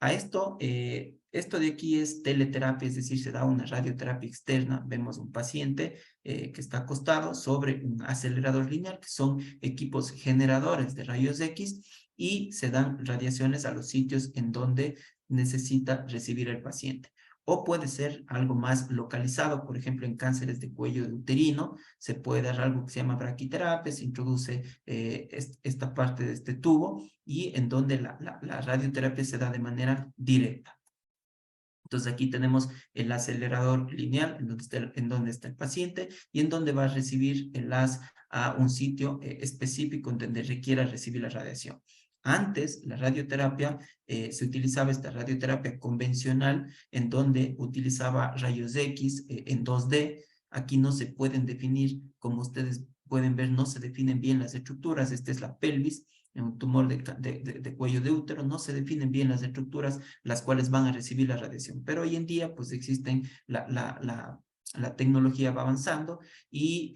A esto de aquí es teleterapia, es decir, se da una radioterapia externa. Vemos un paciente que está acostado sobre un acelerador lineal, que son equipos generadores de rayos X, y se dan radiaciones a los sitios en donde necesita recibir el paciente. O puede ser algo más localizado, por ejemplo, en cánceres de cuello uterino, se puede dar algo que se llama braquiterapia, se introduce esta parte de este tubo y en donde la radioterapia se da de manera directa. Entonces aquí tenemos el acelerador lineal en donde está el paciente y en donde va a recibir el haz a un sitio específico en donde requiera recibir la radiación. Antes, la radioterapia, se utilizaba esta radioterapia convencional en donde utilizaba rayos X en 2D. Aquí no se pueden definir, como ustedes pueden ver, no se definen bien las estructuras. Esta es la pelvis, en un tumor de cuello de útero, no se definen bien las estructuras las cuales van a recibir la radiación. Pero hoy en día, pues existen, la tecnología va avanzando y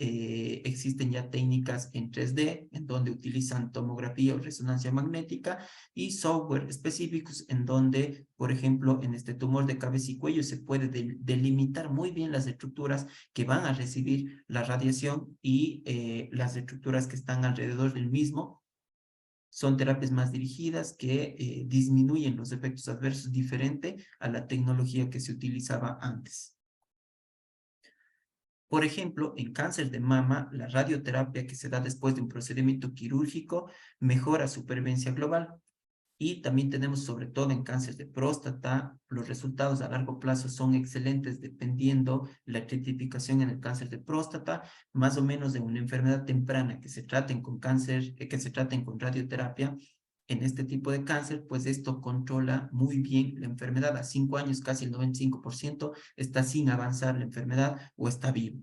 existen ya técnicas en 3D en donde utilizan tomografía o resonancia magnética y software específicos en donde, por ejemplo, en este tumor de cabeza y cuello se puede delimitar muy bien las estructuras que van a recibir la radiación y las estructuras que están alrededor del mismo. Son terapias más dirigidas que disminuyen los efectos adversos diferente a la tecnología que se utilizaba antes. Por ejemplo, en cáncer de mama, la radioterapia que se da después de un procedimiento quirúrgico mejora supervivencia global. Y también tenemos, sobre todo en cáncer de próstata, los resultados a largo plazo son excelentes dependiendo la estratificación en el cáncer de próstata, más o menos de una enfermedad temprana que se traten con cáncer, que se traten con radioterapia. En este tipo de cáncer, pues esto controla muy bien la enfermedad. A 5 años, casi el 95% está sin avanzar la enfermedad o está vivo.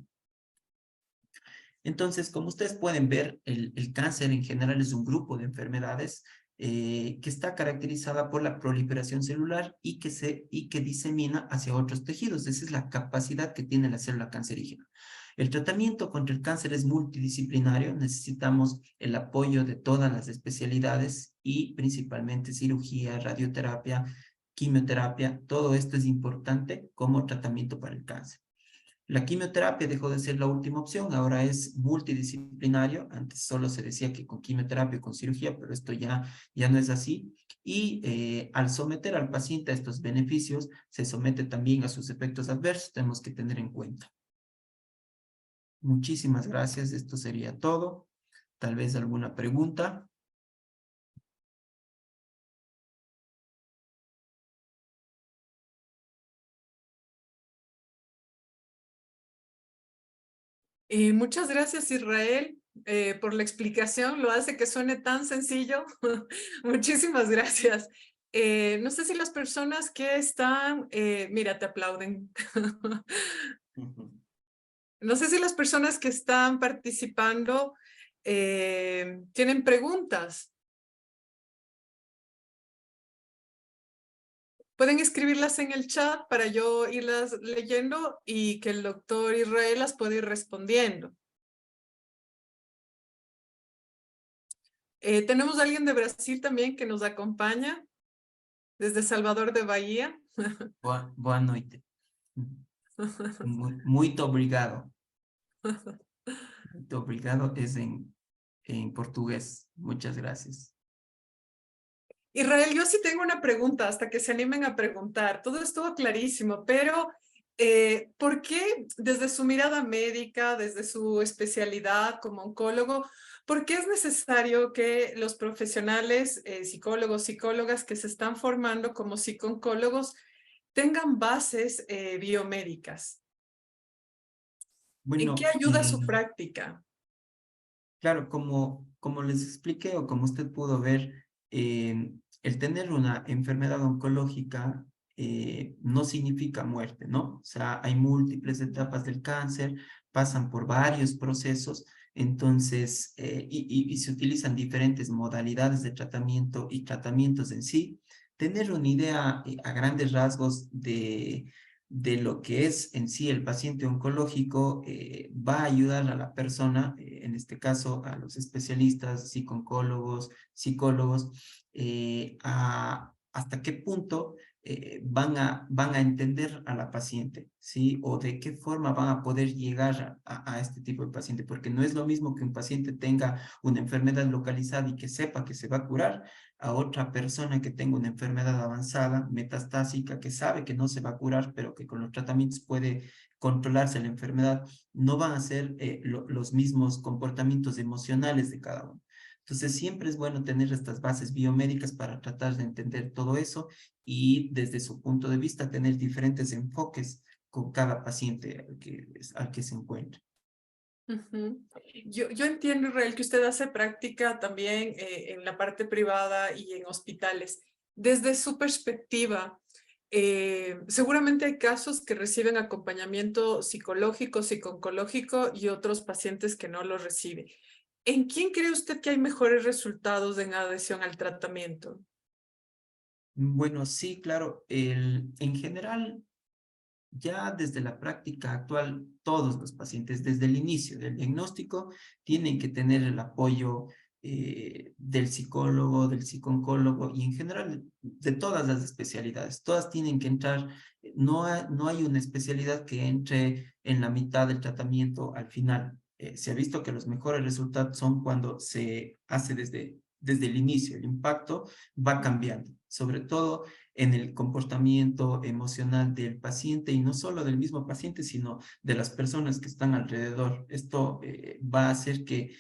Entonces, como ustedes pueden ver, el cáncer en general es un grupo de enfermedades que está caracterizada por la proliferación celular y que disemina hacia otros tejidos. Esa es la capacidad que tiene la célula cancerígena. El tratamiento contra el cáncer es multidisciplinario. Necesitamos el apoyo de todas las especialidades y principalmente cirugía, radioterapia, quimioterapia. Todo esto es importante como tratamiento para el cáncer. La quimioterapia dejó de ser la última opción, ahora es multidisciplinario. Antes solo se decía que con quimioterapia o con cirugía, pero esto ya no es así. Y al someter al paciente a estos beneficios, se somete también a sus efectos adversos, tenemos que tener en cuenta. Muchísimas gracias, esto sería todo. Tal vez alguna pregunta. Muchas gracias, Israel, por la explicación. Lo hace que suene tan sencillo. Muchísimas gracias. No sé si las personas que están, mira, te aplauden. No sé si las personas que están participando tienen preguntas. Pueden escribirlas en el chat para yo irlas leyendo y que el doctor Israel las pueda ir respondiendo. Tenemos a alguien de Brasil también que nos acompaña desde Salvador de Bahía. Boa noite. Muito obrigado. Muito obrigado es en portugués. Muchas gracias. Israel, yo sí tengo una pregunta, hasta que se animen a preguntar. Todo estuvo clarísimo, pero ¿por qué desde su mirada médica, desde su especialidad como oncólogo, por qué es necesario que los profesionales, psicólogos, psicólogas que se están formando como psicooncólogos tengan bases biomédicas? ¿En qué Bueno, ayuda su práctica? claro, como les expliqué o como usted pudo ver, el tener una enfermedad oncológica no significa muerte, ¿no? O sea, hay múltiples etapas del cáncer, pasan por varios procesos, entonces, y se utilizan diferentes modalidades de tratamiento y tratamientos en sí. Tener una idea a grandes rasgos de lo que es en sí el paciente oncológico va a ayudar a la persona, en este caso a los especialistas, psicooncólogos, psicólogos, hasta qué punto van a entender a la paciente, ¿sí? O de qué forma van a poder llegar a este tipo de paciente, porque no es lo mismo que un paciente tenga una enfermedad localizada y que sepa que se va a curar, a otra persona que tenga una enfermedad avanzada, metastásica, que sabe que no se va a curar, pero que con los tratamientos puede controlarse la enfermedad, no van a ser los mismos comportamientos emocionales de cada uno. Entonces, siempre es bueno tener estas bases biomédicas para tratar de entender todo eso y desde su punto de vista tener diferentes enfoques con cada paciente al que se encuentra. Ujú. Yo entiendo, Israel, que usted hace práctica también en la parte privada y en hospitales. Desde su perspectiva, seguramente hay casos que reciben acompañamiento psicológico, psico-oncológico y otros pacientes que no lo reciben. ¿En quién cree usted que hay mejores resultados en adhesión al tratamiento? Bueno, sí, claro. En general, ya desde la práctica actual, todos los pacientes, desde el inicio del diagnóstico, tienen que tener el apoyo del psicólogo, del psicooncólogo y en general de todas las especialidades. Todas tienen que entrar, no hay una especialidad que entre en la mitad del tratamiento al final. Se ha visto que los mejores resultados son cuando se hace desde el inicio. El impacto va cambiando, sobre todo en el comportamiento emocional del paciente y no solo del mismo paciente, sino de las personas que están alrededor. Esto va a hacer que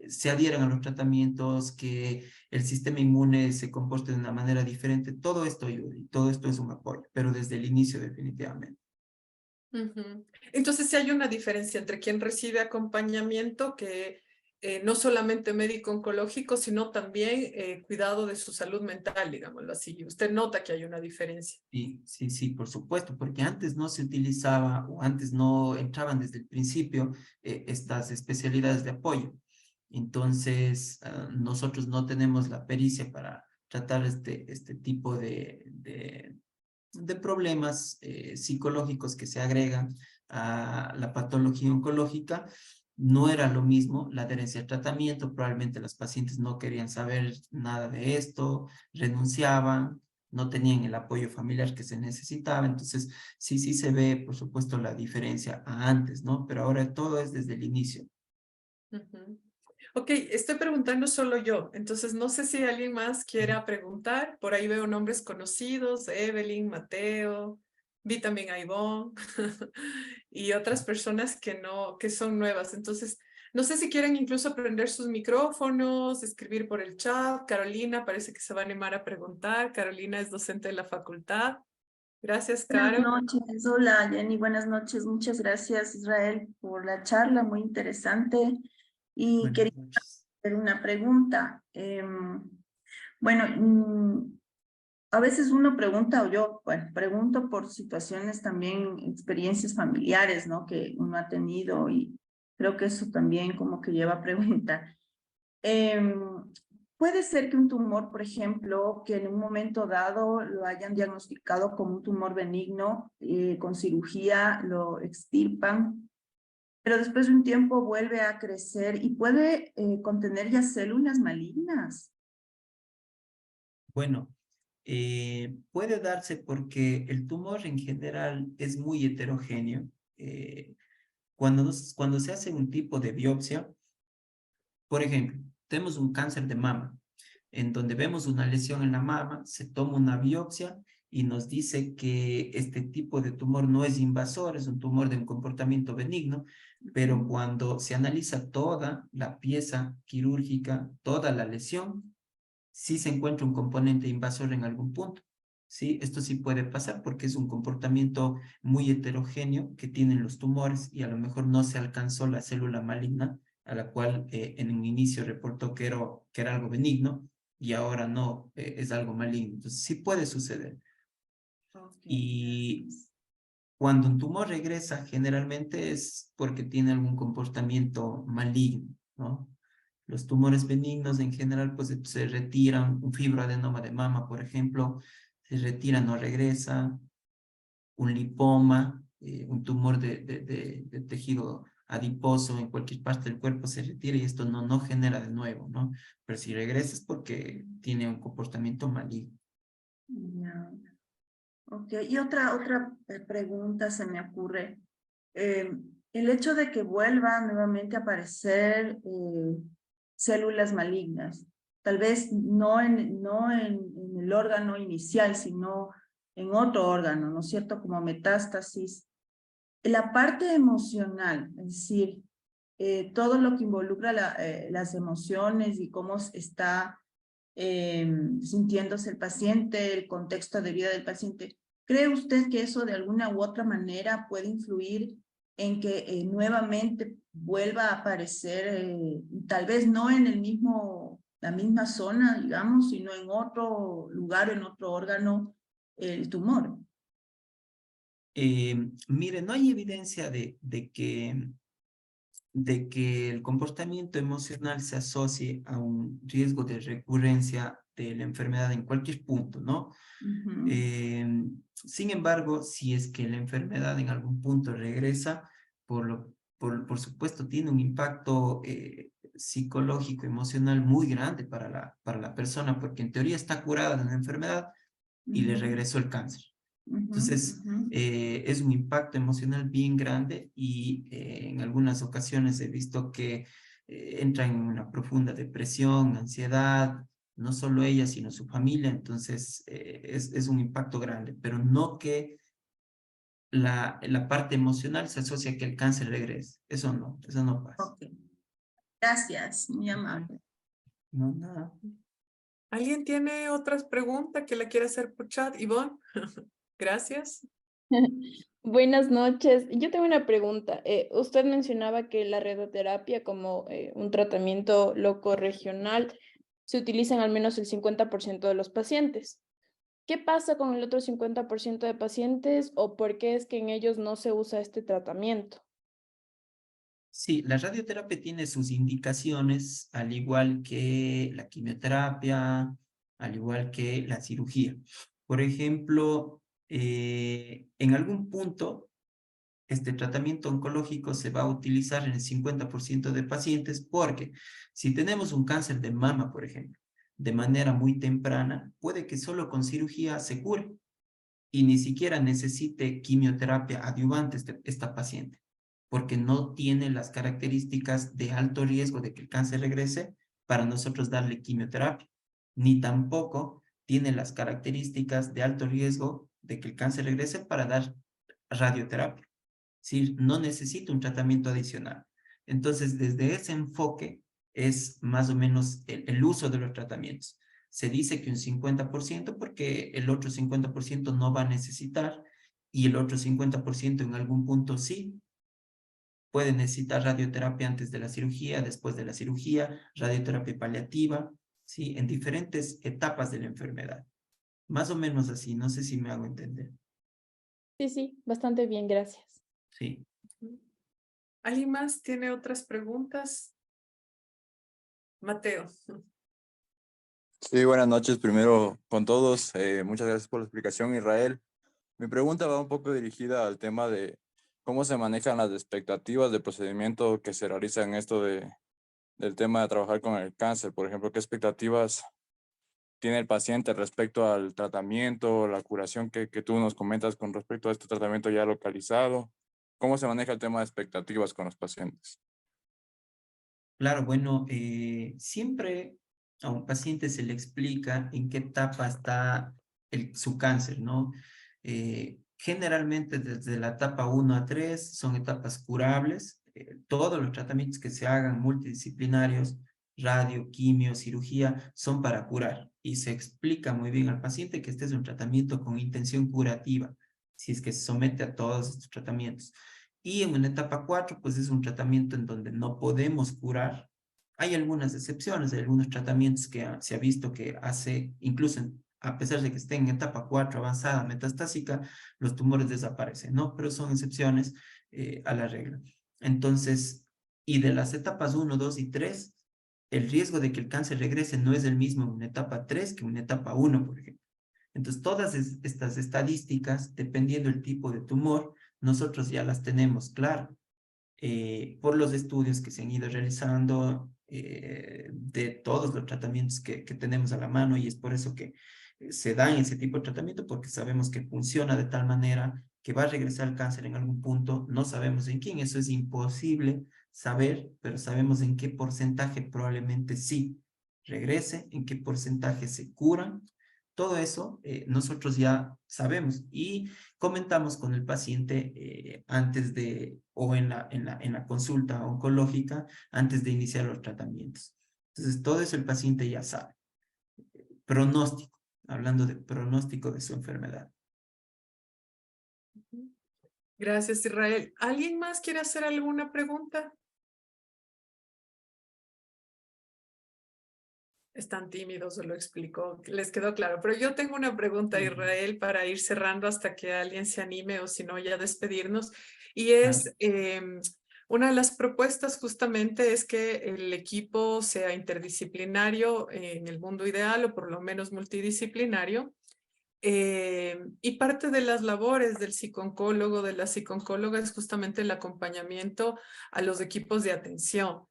se adhieran a los tratamientos, que el sistema inmune se comporte de una manera diferente. Todo esto ayuda y todo esto es un apoyo, pero desde el inicio definitivamente. Ujú. Entonces, sí hay una diferencia entre quien recibe acompañamiento, que no solamente médico oncológico, sino también cuidado de su salud mental, digámoslo así. Usted nota que hay una diferencia. Sí, sí, sí, por supuesto, porque antes no se utilizaba o antes no entraban desde el principio estas especialidades de apoyo. Entonces, nosotros no tenemos la pericia para tratar este tipo de problemas psicológicos que se agregan a la patología oncológica. No era lo mismo la adherencia al tratamiento, probablemente las pacientes no querían saber nada de esto, renunciaban, no tenían el apoyo familiar que se necesitaba, entonces sí se ve, por supuesto, la diferencia a antes, ¿no? Pero ahora todo es desde el inicio. Ujú. Ok, estoy preguntando solo yo, entonces no sé si alguien más quiera preguntar. Por ahí veo nombres conocidos, Evelyn, Mateo, vi también a Ivonne y otras personas que no, que son nuevas. Entonces, no sé si quieren incluso prender sus micrófonos, escribir por el chat. Carolina parece que se va a animar a preguntar. Carolina es docente de la facultad. Gracias, Buenas Caro. noches, hola Jenny, buenas noches, muchas gracias Israel por la charla, muy interesante. Y Buenas quería noches. hacer una pregunta. Bueno, a veces uno pregunta, o yo, bueno, pregunto por situaciones también, experiencias familiares, ¿no? Que uno ha tenido y creo que eso también como que lleva a preguntar. Em, puede ser que un tumor, por ejemplo, que en un momento dado lo hayan diagnosticado como un tumor benigno, con cirugía lo extirpan, pero después de un tiempo vuelve a crecer y puede contener ya células malignas. Bueno, puede darse porque el tumor en general es muy heterogéneo. Cuando se hace un tipo de biopsia, por ejemplo, tenemos un cáncer de mama, en donde vemos una lesión en la mama, se toma una biopsia y nos dice que este tipo de tumor no es invasor, es un tumor de un comportamiento benigno, pero cuando se analiza toda la pieza quirúrgica, toda la lesión, sí se encuentra un componente invasor en algún punto. ¿Sí? Esto sí puede pasar porque es un comportamiento muy heterogéneo que tienen los tumores y a lo mejor no se alcanzó la célula maligna a la cual en un inicio reportó que era algo benigno y ahora no, es algo maligno. Entonces sí puede suceder. Ok, Y gracias. cuando un tumor regresa, generalmente es porque tiene algún comportamiento maligno, ¿no? Los tumores benignos en general pues se retiran, un fibroadenoma de mama, por ejemplo, se retira, no regresa, un lipoma, un tumor de tejido adiposo en cualquier parte del cuerpo se retira y esto no genera de nuevo, ¿no? Pero si regresa es porque tiene un comportamiento maligno. Ya. Ok, y otra pregunta se me ocurre. El hecho de que vuelvan nuevamente a aparecer células malignas, tal vez no en el órgano inicial, sino en otro órgano, ¿no es cierto? Como metástasis. La parte emocional, es decir, todo lo que involucra las emociones y cómo está sintiéndose el paciente, el contexto de vida del paciente. ¿Cree usted que eso de alguna u otra manera puede influir en que nuevamente vuelva a aparecer, tal vez no en la misma zona, digamos, sino en otro lugar, en otro órgano, el tumor? Mire, no hay evidencia de que el comportamiento emocional se asocie a un riesgo de recurrencia de la enfermedad en cualquier punto, ¿no? Sin embargo, si es que la enfermedad en algún punto regresa, por supuesto tiene un impacto psicológico, emocional muy grande para la persona, porque en teoría está curada de una enfermedad y le regresó el cáncer. Entonces, es un impacto emocional bien grande y en algunas ocasiones he visto que entra en una profunda depresión, ansiedad, no solo ella, sino su familia. Entonces, es un impacto grande, pero no que la parte emocional se asocia a que el cáncer regrese. Eso no pasa. Ok, gracias, muy amable. No, nada. ¿Alguien tiene otras preguntas que le quiera hacer por chat? Ivonne, gracias. Buenas noches. Yo tengo una pregunta. Usted mencionaba que la radioterapia como un tratamiento locorregional se utiliza en al menos el 50% de los pacientes. ¿Qué pasa con el otro 50% de pacientes o por qué es que en ellos no se usa este tratamiento? Sí, la radioterapia tiene sus indicaciones, al igual que la quimioterapia, al igual que la cirugía. Por ejemplo, en algún punto, este tratamiento oncológico se va a utilizar en el 50% de pacientes porque si tenemos un cáncer de mama, por ejemplo, de manera muy temprana, puede que solo con cirugía se cure y ni siquiera necesite quimioterapia adyuvante esta paciente, porque no tiene las características de alto riesgo de que el cáncer regrese para nosotros darle quimioterapia, ni tampoco tiene las características de alto riesgo de que el cáncer regrese para dar radioterapia. Es decir, no necesita un tratamiento adicional. Entonces, desde ese enfoque es más o menos el uso de los tratamientos. Se dice que un 50% porque el otro 50% no va a necesitar y el otro 50% en algún punto sí puede necesitar radioterapia antes de la cirugía, después de la cirugía, radioterapia paliativa, ¿sí? En diferentes etapas de la enfermedad. Más o menos así, no sé si me hago entender. Sí, bastante bien, gracias. Sí. ¿Alguien más tiene otras preguntas? Mateo. Sí, buenas noches primero con todos. Muchas gracias por la explicación, Israel. Mi pregunta va un poco dirigida al tema de cómo se manejan las expectativas de procedimiento que se realiza en esto del tema de trabajar con el cáncer. Por ejemplo, ¿qué expectativas tiene el paciente respecto al tratamiento, la curación que tú nos comentas con respecto a este tratamiento ya localizado? ¿Cómo se maneja el tema de expectativas con los pacientes? Claro, bueno, siempre a un paciente se le explica en qué etapa está su cáncer, ¿no? Generalmente desde la etapa 1 a 3 son etapas curables. Todos los tratamientos que se hagan multidisciplinarios, radio, quimio, cirugía, son para curar. Y se explica muy bien al paciente que este es un tratamiento con intención curativa, si es que se somete a todos estos tratamientos. Y en una etapa 4, pues es un tratamiento en donde no podemos curar. Hay algunas excepciones, hay algunos tratamientos que se ha visto que incluso a pesar de que estén en etapa 4 avanzada metastásica, los tumores desaparecen, ¿no? Pero son excepciones a la regla. Entonces, y de las etapas 1, 2 y 3, el riesgo de que el cáncer regrese no es el mismo en una etapa 3 que en una etapa 1, por ejemplo. Entonces, todas estas estadísticas, dependiendo del tipo de tumor, nosotros ya las tenemos claro por los estudios que se han ido realizando de todos los tratamientos que tenemos a la mano y es por eso que se dan ese tipo de tratamiento porque sabemos que funciona de tal manera que va a regresar el cáncer en algún punto, no sabemos en quién, eso es imposible saber, pero sabemos en qué porcentaje probablemente sí regrese, en qué porcentaje se curan Todo eso nosotros ya sabemos y comentamos con el paciente antes de, o en la consulta oncológica, antes de iniciar los tratamientos. Entonces, todo eso el paciente ya sabe. Pronóstico, hablando de pronóstico de su enfermedad. Gracias, Israel. ¿Alguien más quiere hacer alguna pregunta? Están tímidos, se lo explicó, les quedó claro. Pero yo tengo una pregunta, Israel, para ir cerrando hasta que alguien se anime o si no ya despedirnos. Y es, una de las propuestas justamente es que el equipo sea interdisciplinario en el mundo ideal o por lo menos multidisciplinario. Y parte de las labores del psicooncólogo, de la psicooncóloga, es justamente el acompañamiento a los equipos de atención.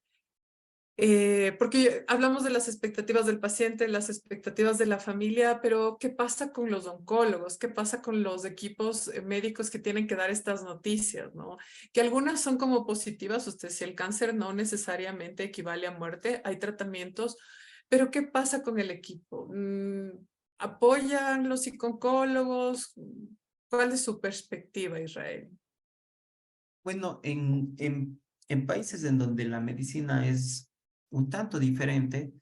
Porque hablamos de las expectativas del paciente, las expectativas de la familia, pero ¿qué pasa con los oncólogos? ¿Qué pasa con los equipos médicos que tienen que dar estas noticias, ¿no? Que algunas son como positivas, usted si el cáncer no necesariamente equivale a muerte, hay tratamientos, pero ¿qué pasa con el equipo? ¿Apoyan los psicooncólogos? ¿Cuál es su perspectiva, Israel? Bueno, en países en donde la medicina es un tanto diferente,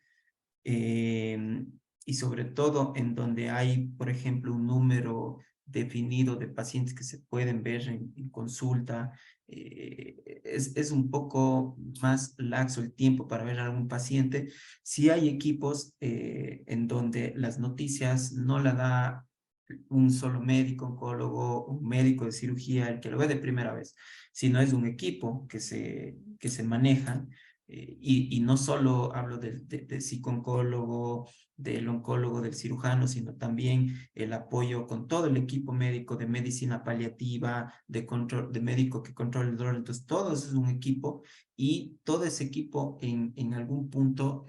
eh, y sobre todo en donde hay, por ejemplo, un número definido de pacientes que se pueden ver en consulta, es un poco más laxo el tiempo para ver a algún paciente. Sí hay equipos en donde las noticias no la da un solo médico, oncólogo, un médico de cirugía, el que lo ve de primera vez, sino es un equipo que se maneja. Y no solo hablo de psicooncólogo, del oncólogo, del cirujano, sino también el apoyo con todo el equipo médico de medicina paliativa, de control, de médico que controla el dolor. Entonces, todo eso es un equipo y todo ese equipo en algún punto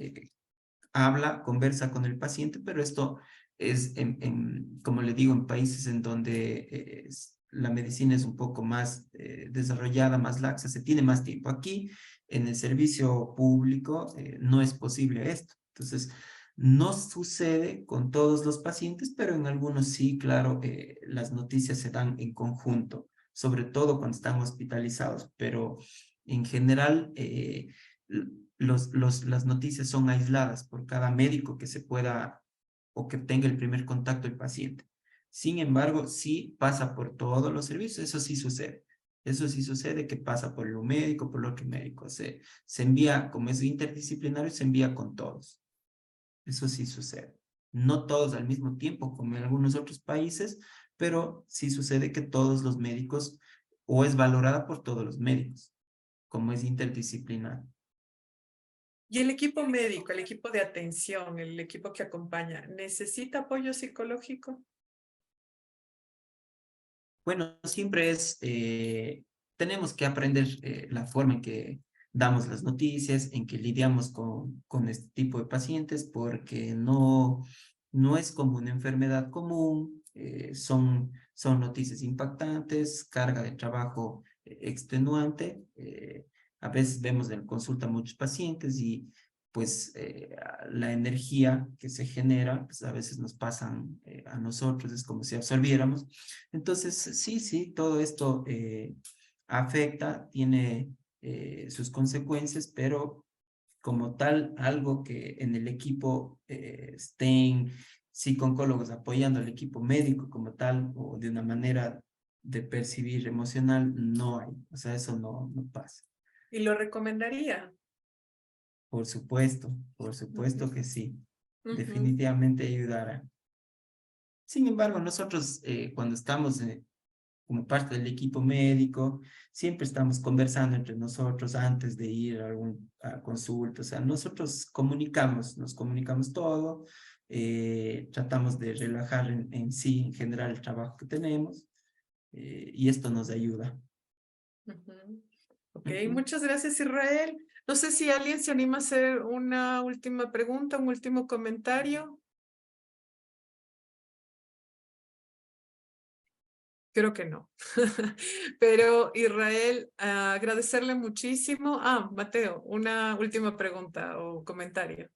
habla, conversa con el paciente, pero esto es, como le digo, en países en donde la medicina es un poco más desarrollada, más laxa, se tiene más tiempo. Aquí, en el servicio público, no es posible esto. Entonces, no sucede con todos los pacientes, pero en algunos sí, claro, las noticias se dan en conjunto, sobre todo cuando están hospitalizados, pero en general las noticias son aisladas por cada médico que se pueda o que tenga el primer contacto el paciente. Sin embargo, sí pasa por todos los servicios, eso sí sucede. Eso sí sucede que pasa por lo médico, por lo otro médico. Se envía, como es interdisciplinario, se envía con todos. Eso sí sucede. No todos al mismo tiempo, como en algunos otros países, pero sí sucede que todos los médicos, o es valorada por todos los médicos, como es interdisciplinario. Y el equipo médico, el equipo de atención, el equipo que acompaña, ¿necesita apoyo psicológico? Bueno, siempre tenemos que aprender la forma en que damos las noticias, en que lidiamos con este tipo de pacientes, porque no es como una enfermedad común, son noticias impactantes, carga de trabajo extenuante. A veces vemos en consulta muchos pacientes y pues la energía que se genera, pues a veces nos pasan a nosotros, es como si absorbiéramos. Entonces, sí, todo esto afecta, tiene sus consecuencias, pero como tal, algo que en el equipo estén psicooncólogos apoyando al equipo médico como tal, o de una manera de percibir emocional, no hay. O sea, eso no pasa. ¿Y lo recomendaría? Por supuesto que sí. Ujú. Definitivamente ayudará. Sin embargo, nosotros cuando estamos como parte del equipo médico, siempre estamos conversando entre nosotros antes de ir a consulta. O sea, nosotros nos comunicamos todo, tratamos de relajar en general el trabajo que tenemos y esto nos ayuda. Ujú. Ok, Ujú. muchas gracias, Israel. No sé si alguien se anima a hacer una última pregunta, un último comentario. Creo que no. Pero Israel, agradecerle muchísimo. Mateo, una última pregunta o comentario.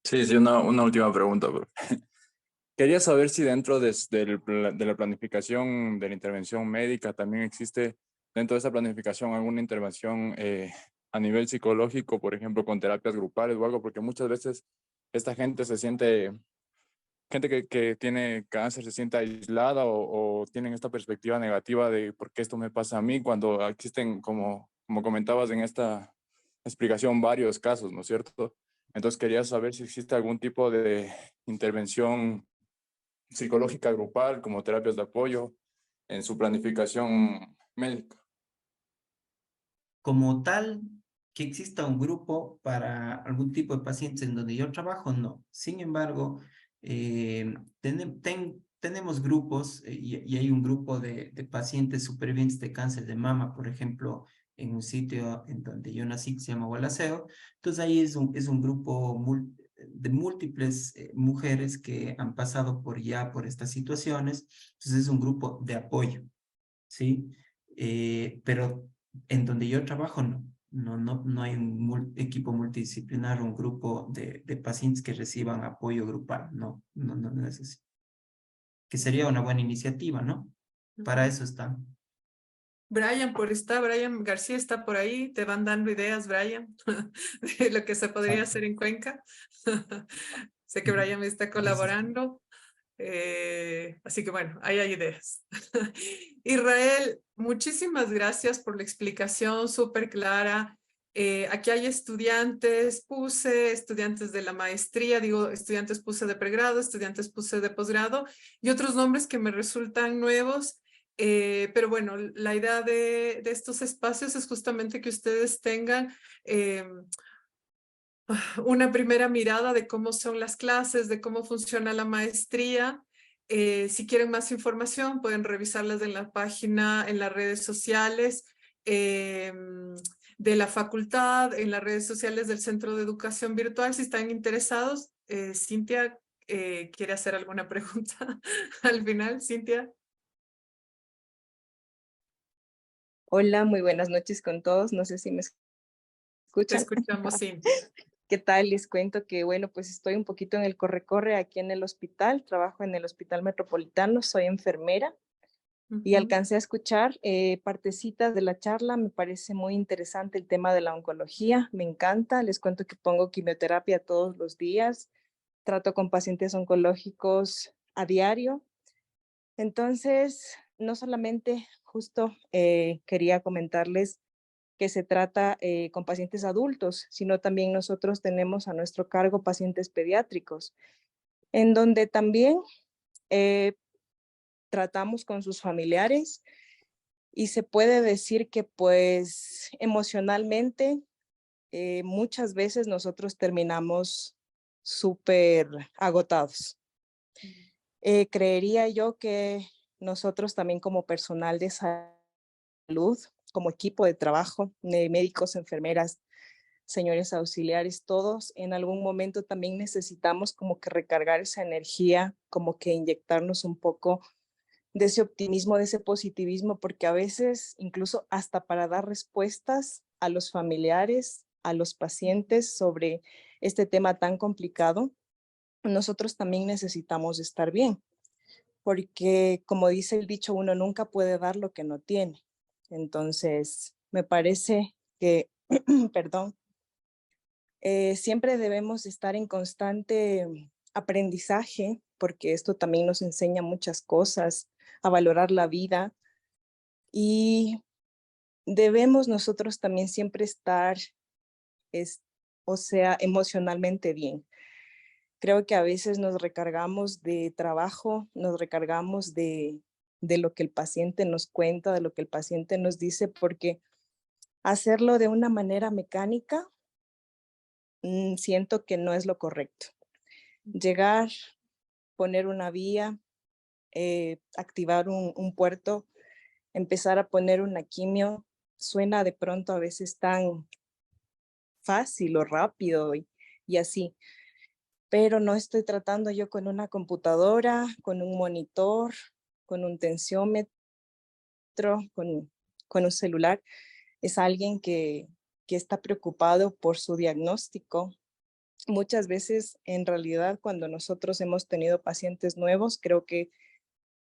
Sí, una última pregunta, bro. Quería saber si dentro de la planificación de la intervención médica también existe dentro de esa planificación alguna intervención a nivel psicológico, por ejemplo, con terapias grupales o algo, porque muchas veces esta gente se siente, gente que tiene cáncer se siente aislada o tienen esta perspectiva negativa de por qué esto me pasa a mí, cuando existen, como comentabas en esta explicación, varios casos, ¿no es cierto? Entonces quería saber si existe algún tipo de intervención psicológica grupal, como terapias de apoyo, en su planificación médica. Como tal, que exista un grupo para algún tipo de pacientes en donde yo trabajo, no. Sin embargo, tenemos grupos y hay un grupo de pacientes supervivientes de cáncer de mama, por ejemplo, en un sitio en donde yo nací que se llama Gualaceo. Entonces ahí es un grupo de múltiples mujeres que han pasado por estas situaciones. Entonces es un grupo de apoyo, ¿sí? Pero en donde yo trabajo, no hay un equipo multidisciplinar, un grupo de pacientes que reciban apoyo grupal, no es así. Que sería una buena iniciativa, ¿no? Para eso está. Brian García está por ahí, te van dando ideas, Brian, de lo que se podría Exacto. hacer en Cuenca. Sé que Brian me está Gracias. colaborando, así que bueno, ahí hay ideas. Israel, muchísimas gracias por la explicación súper clara. Aquí hay estudiantes PUSE, estudiantes de la maestría, digo, estudiantes PUSE de pregrado, estudiantes PUSE de posgrado y otros nombres que me resultan nuevos. Pero bueno, la idea de estos espacios es justamente que ustedes tengan una primera mirada de cómo son las clases, de cómo funciona la maestría. Si quieren más información, pueden revisarlas en la página, en las redes sociales de la facultad, en las redes sociales del Centro de Educación Virtual. Si están interesados, Cintia quiere hacer alguna pregunta al final. Cintia. Hola, muy buenas noches con todos. No sé si me Te escuchan. escuchamos, Cintia. ¿Qué tal? Les cuento que, bueno, pues estoy un poquito en el corre-corre aquí en el hospital. Trabajo en el Hospital Metropolitano, soy enfermera y alcancé a escuchar partecitas de la charla. Me parece muy interesante el tema de la oncología. Me encanta. Les cuento que pongo quimioterapia todos los días. Trato con pacientes oncológicos a diario. Entonces, no solamente justo quería comentarles que se trata con pacientes adultos, sino también nosotros tenemos a nuestro cargo pacientes pediátricos, en donde también tratamos con sus familiares y se puede decir que pues emocionalmente muchas veces nosotros terminamos súper agotados. Creería yo que nosotros también como personal de salud, como equipo de trabajo, médicos, enfermeras, señores auxiliares, todos en algún momento también necesitamos como que recargar esa energía, como que inyectarnos un poco de ese optimismo, de ese positivismo, porque a veces incluso hasta para dar respuestas a los familiares, a los pacientes sobre este tema tan complicado, nosotros también necesitamos estar bien, porque como dice el dicho, uno nunca puede dar lo que no tiene. Entonces, me parece que, perdón, siempre debemos estar en constante aprendizaje, porque esto también nos enseña muchas cosas, a valorar la vida y debemos nosotros también siempre estar, o sea, emocionalmente bien. Creo que a veces nos recargamos de trabajo, nos recargamos de lo que el paciente nos cuenta, de lo que el paciente nos dice, porque hacerlo de una manera mecánica, siento que no es lo correcto. Llegar, poner una vía, activar un puerto, empezar a poner una quimio, suena de pronto a veces tan fácil o rápido y así, pero no estoy tratando yo con una computadora, con un monitor, con un tensiómetro, con un celular. Es alguien que está preocupado por su diagnóstico, muchas veces, en realidad, cuando nosotros hemos tenido pacientes nuevos, creo que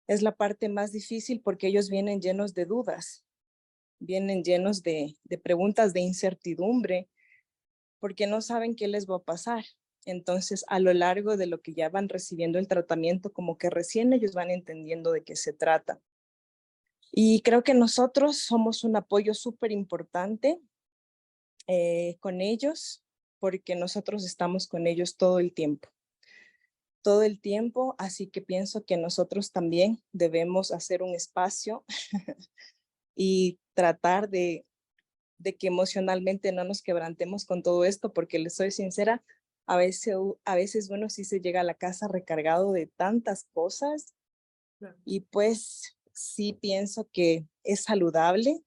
es la parte más difícil porque ellos vienen llenos de dudas, vienen llenos de preguntas, de incertidumbre, porque no saben qué les va a pasar. Entonces, a lo largo de lo que ya van recibiendo el tratamiento, como que recién ellos van entendiendo de qué se trata. Y creo que nosotros somos un apoyo súper importante con ellos, porque nosotros estamos con ellos todo el tiempo, así que pienso que nosotros también debemos hacer un espacio y tratar de que emocionalmente no nos quebrantemos con todo esto, porque les soy sincera, a veces uno sí se llega a la casa recargado de tantas cosas y pues sí pienso que es saludable.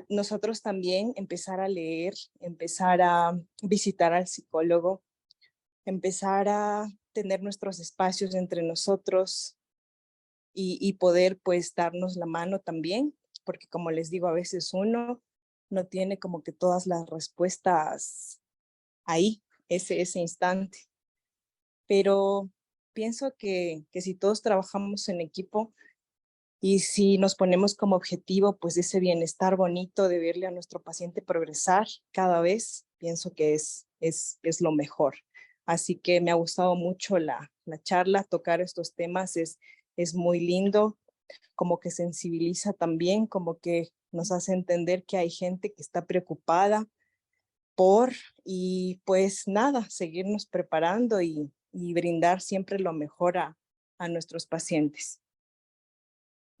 Nosotros también empezar a leer, empezar a visitar al psicólogo, empezar a tener nuestros espacios entre nosotros y poder pues darnos la mano también, porque como les digo, a veces uno no tiene como que todas las respuestas ahí, ese instante. Pero pienso que si todos trabajamos en equipo y si nos ponemos como objetivo pues ese bienestar bonito de verle a nuestro paciente progresar cada vez, pienso que es lo mejor. Así que me ha gustado mucho la charla, tocar estos temas es muy lindo, como que sensibiliza también, como que nos hace entender que hay gente que está preocupada y pues nada, seguirnos preparando y brindar siempre lo mejor a nuestros pacientes.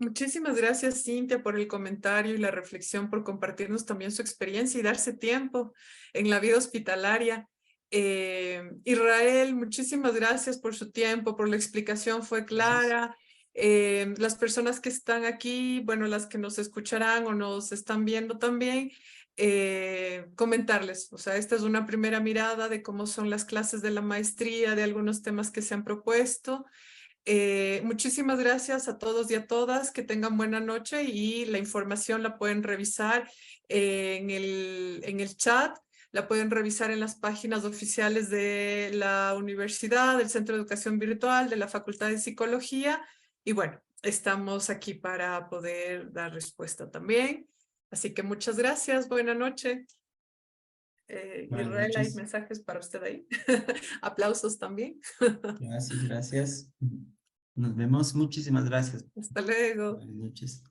Muchísimas gracias, Cintia, por el comentario y la reflexión, por compartirnos también su experiencia y darse tiempo en la vida hospitalaria. Israel, muchísimas gracias por su tiempo, por la explicación, fue clara. Las personas que están aquí, bueno, las que nos escucharán o nos están viendo también, comentarles, o sea, esta es una primera mirada de cómo son las clases de la maestría, de algunos temas que se han propuesto. Muchísimas gracias a todos y a todas, que tengan buena noche y la información la pueden revisar en el chat, la pueden revisar en las páginas oficiales de la universidad, del Centro de Educación Virtual, de la Facultad de Psicología y bueno, estamos aquí para poder dar respuesta también. Así que muchas gracias, buena noche. Buenas Israel, hay noches. mensajes para usted ahí. Aplausos también. Gracias, gracias. Nos vemos. Muchísimas gracias. Hasta luego. Buenas noches.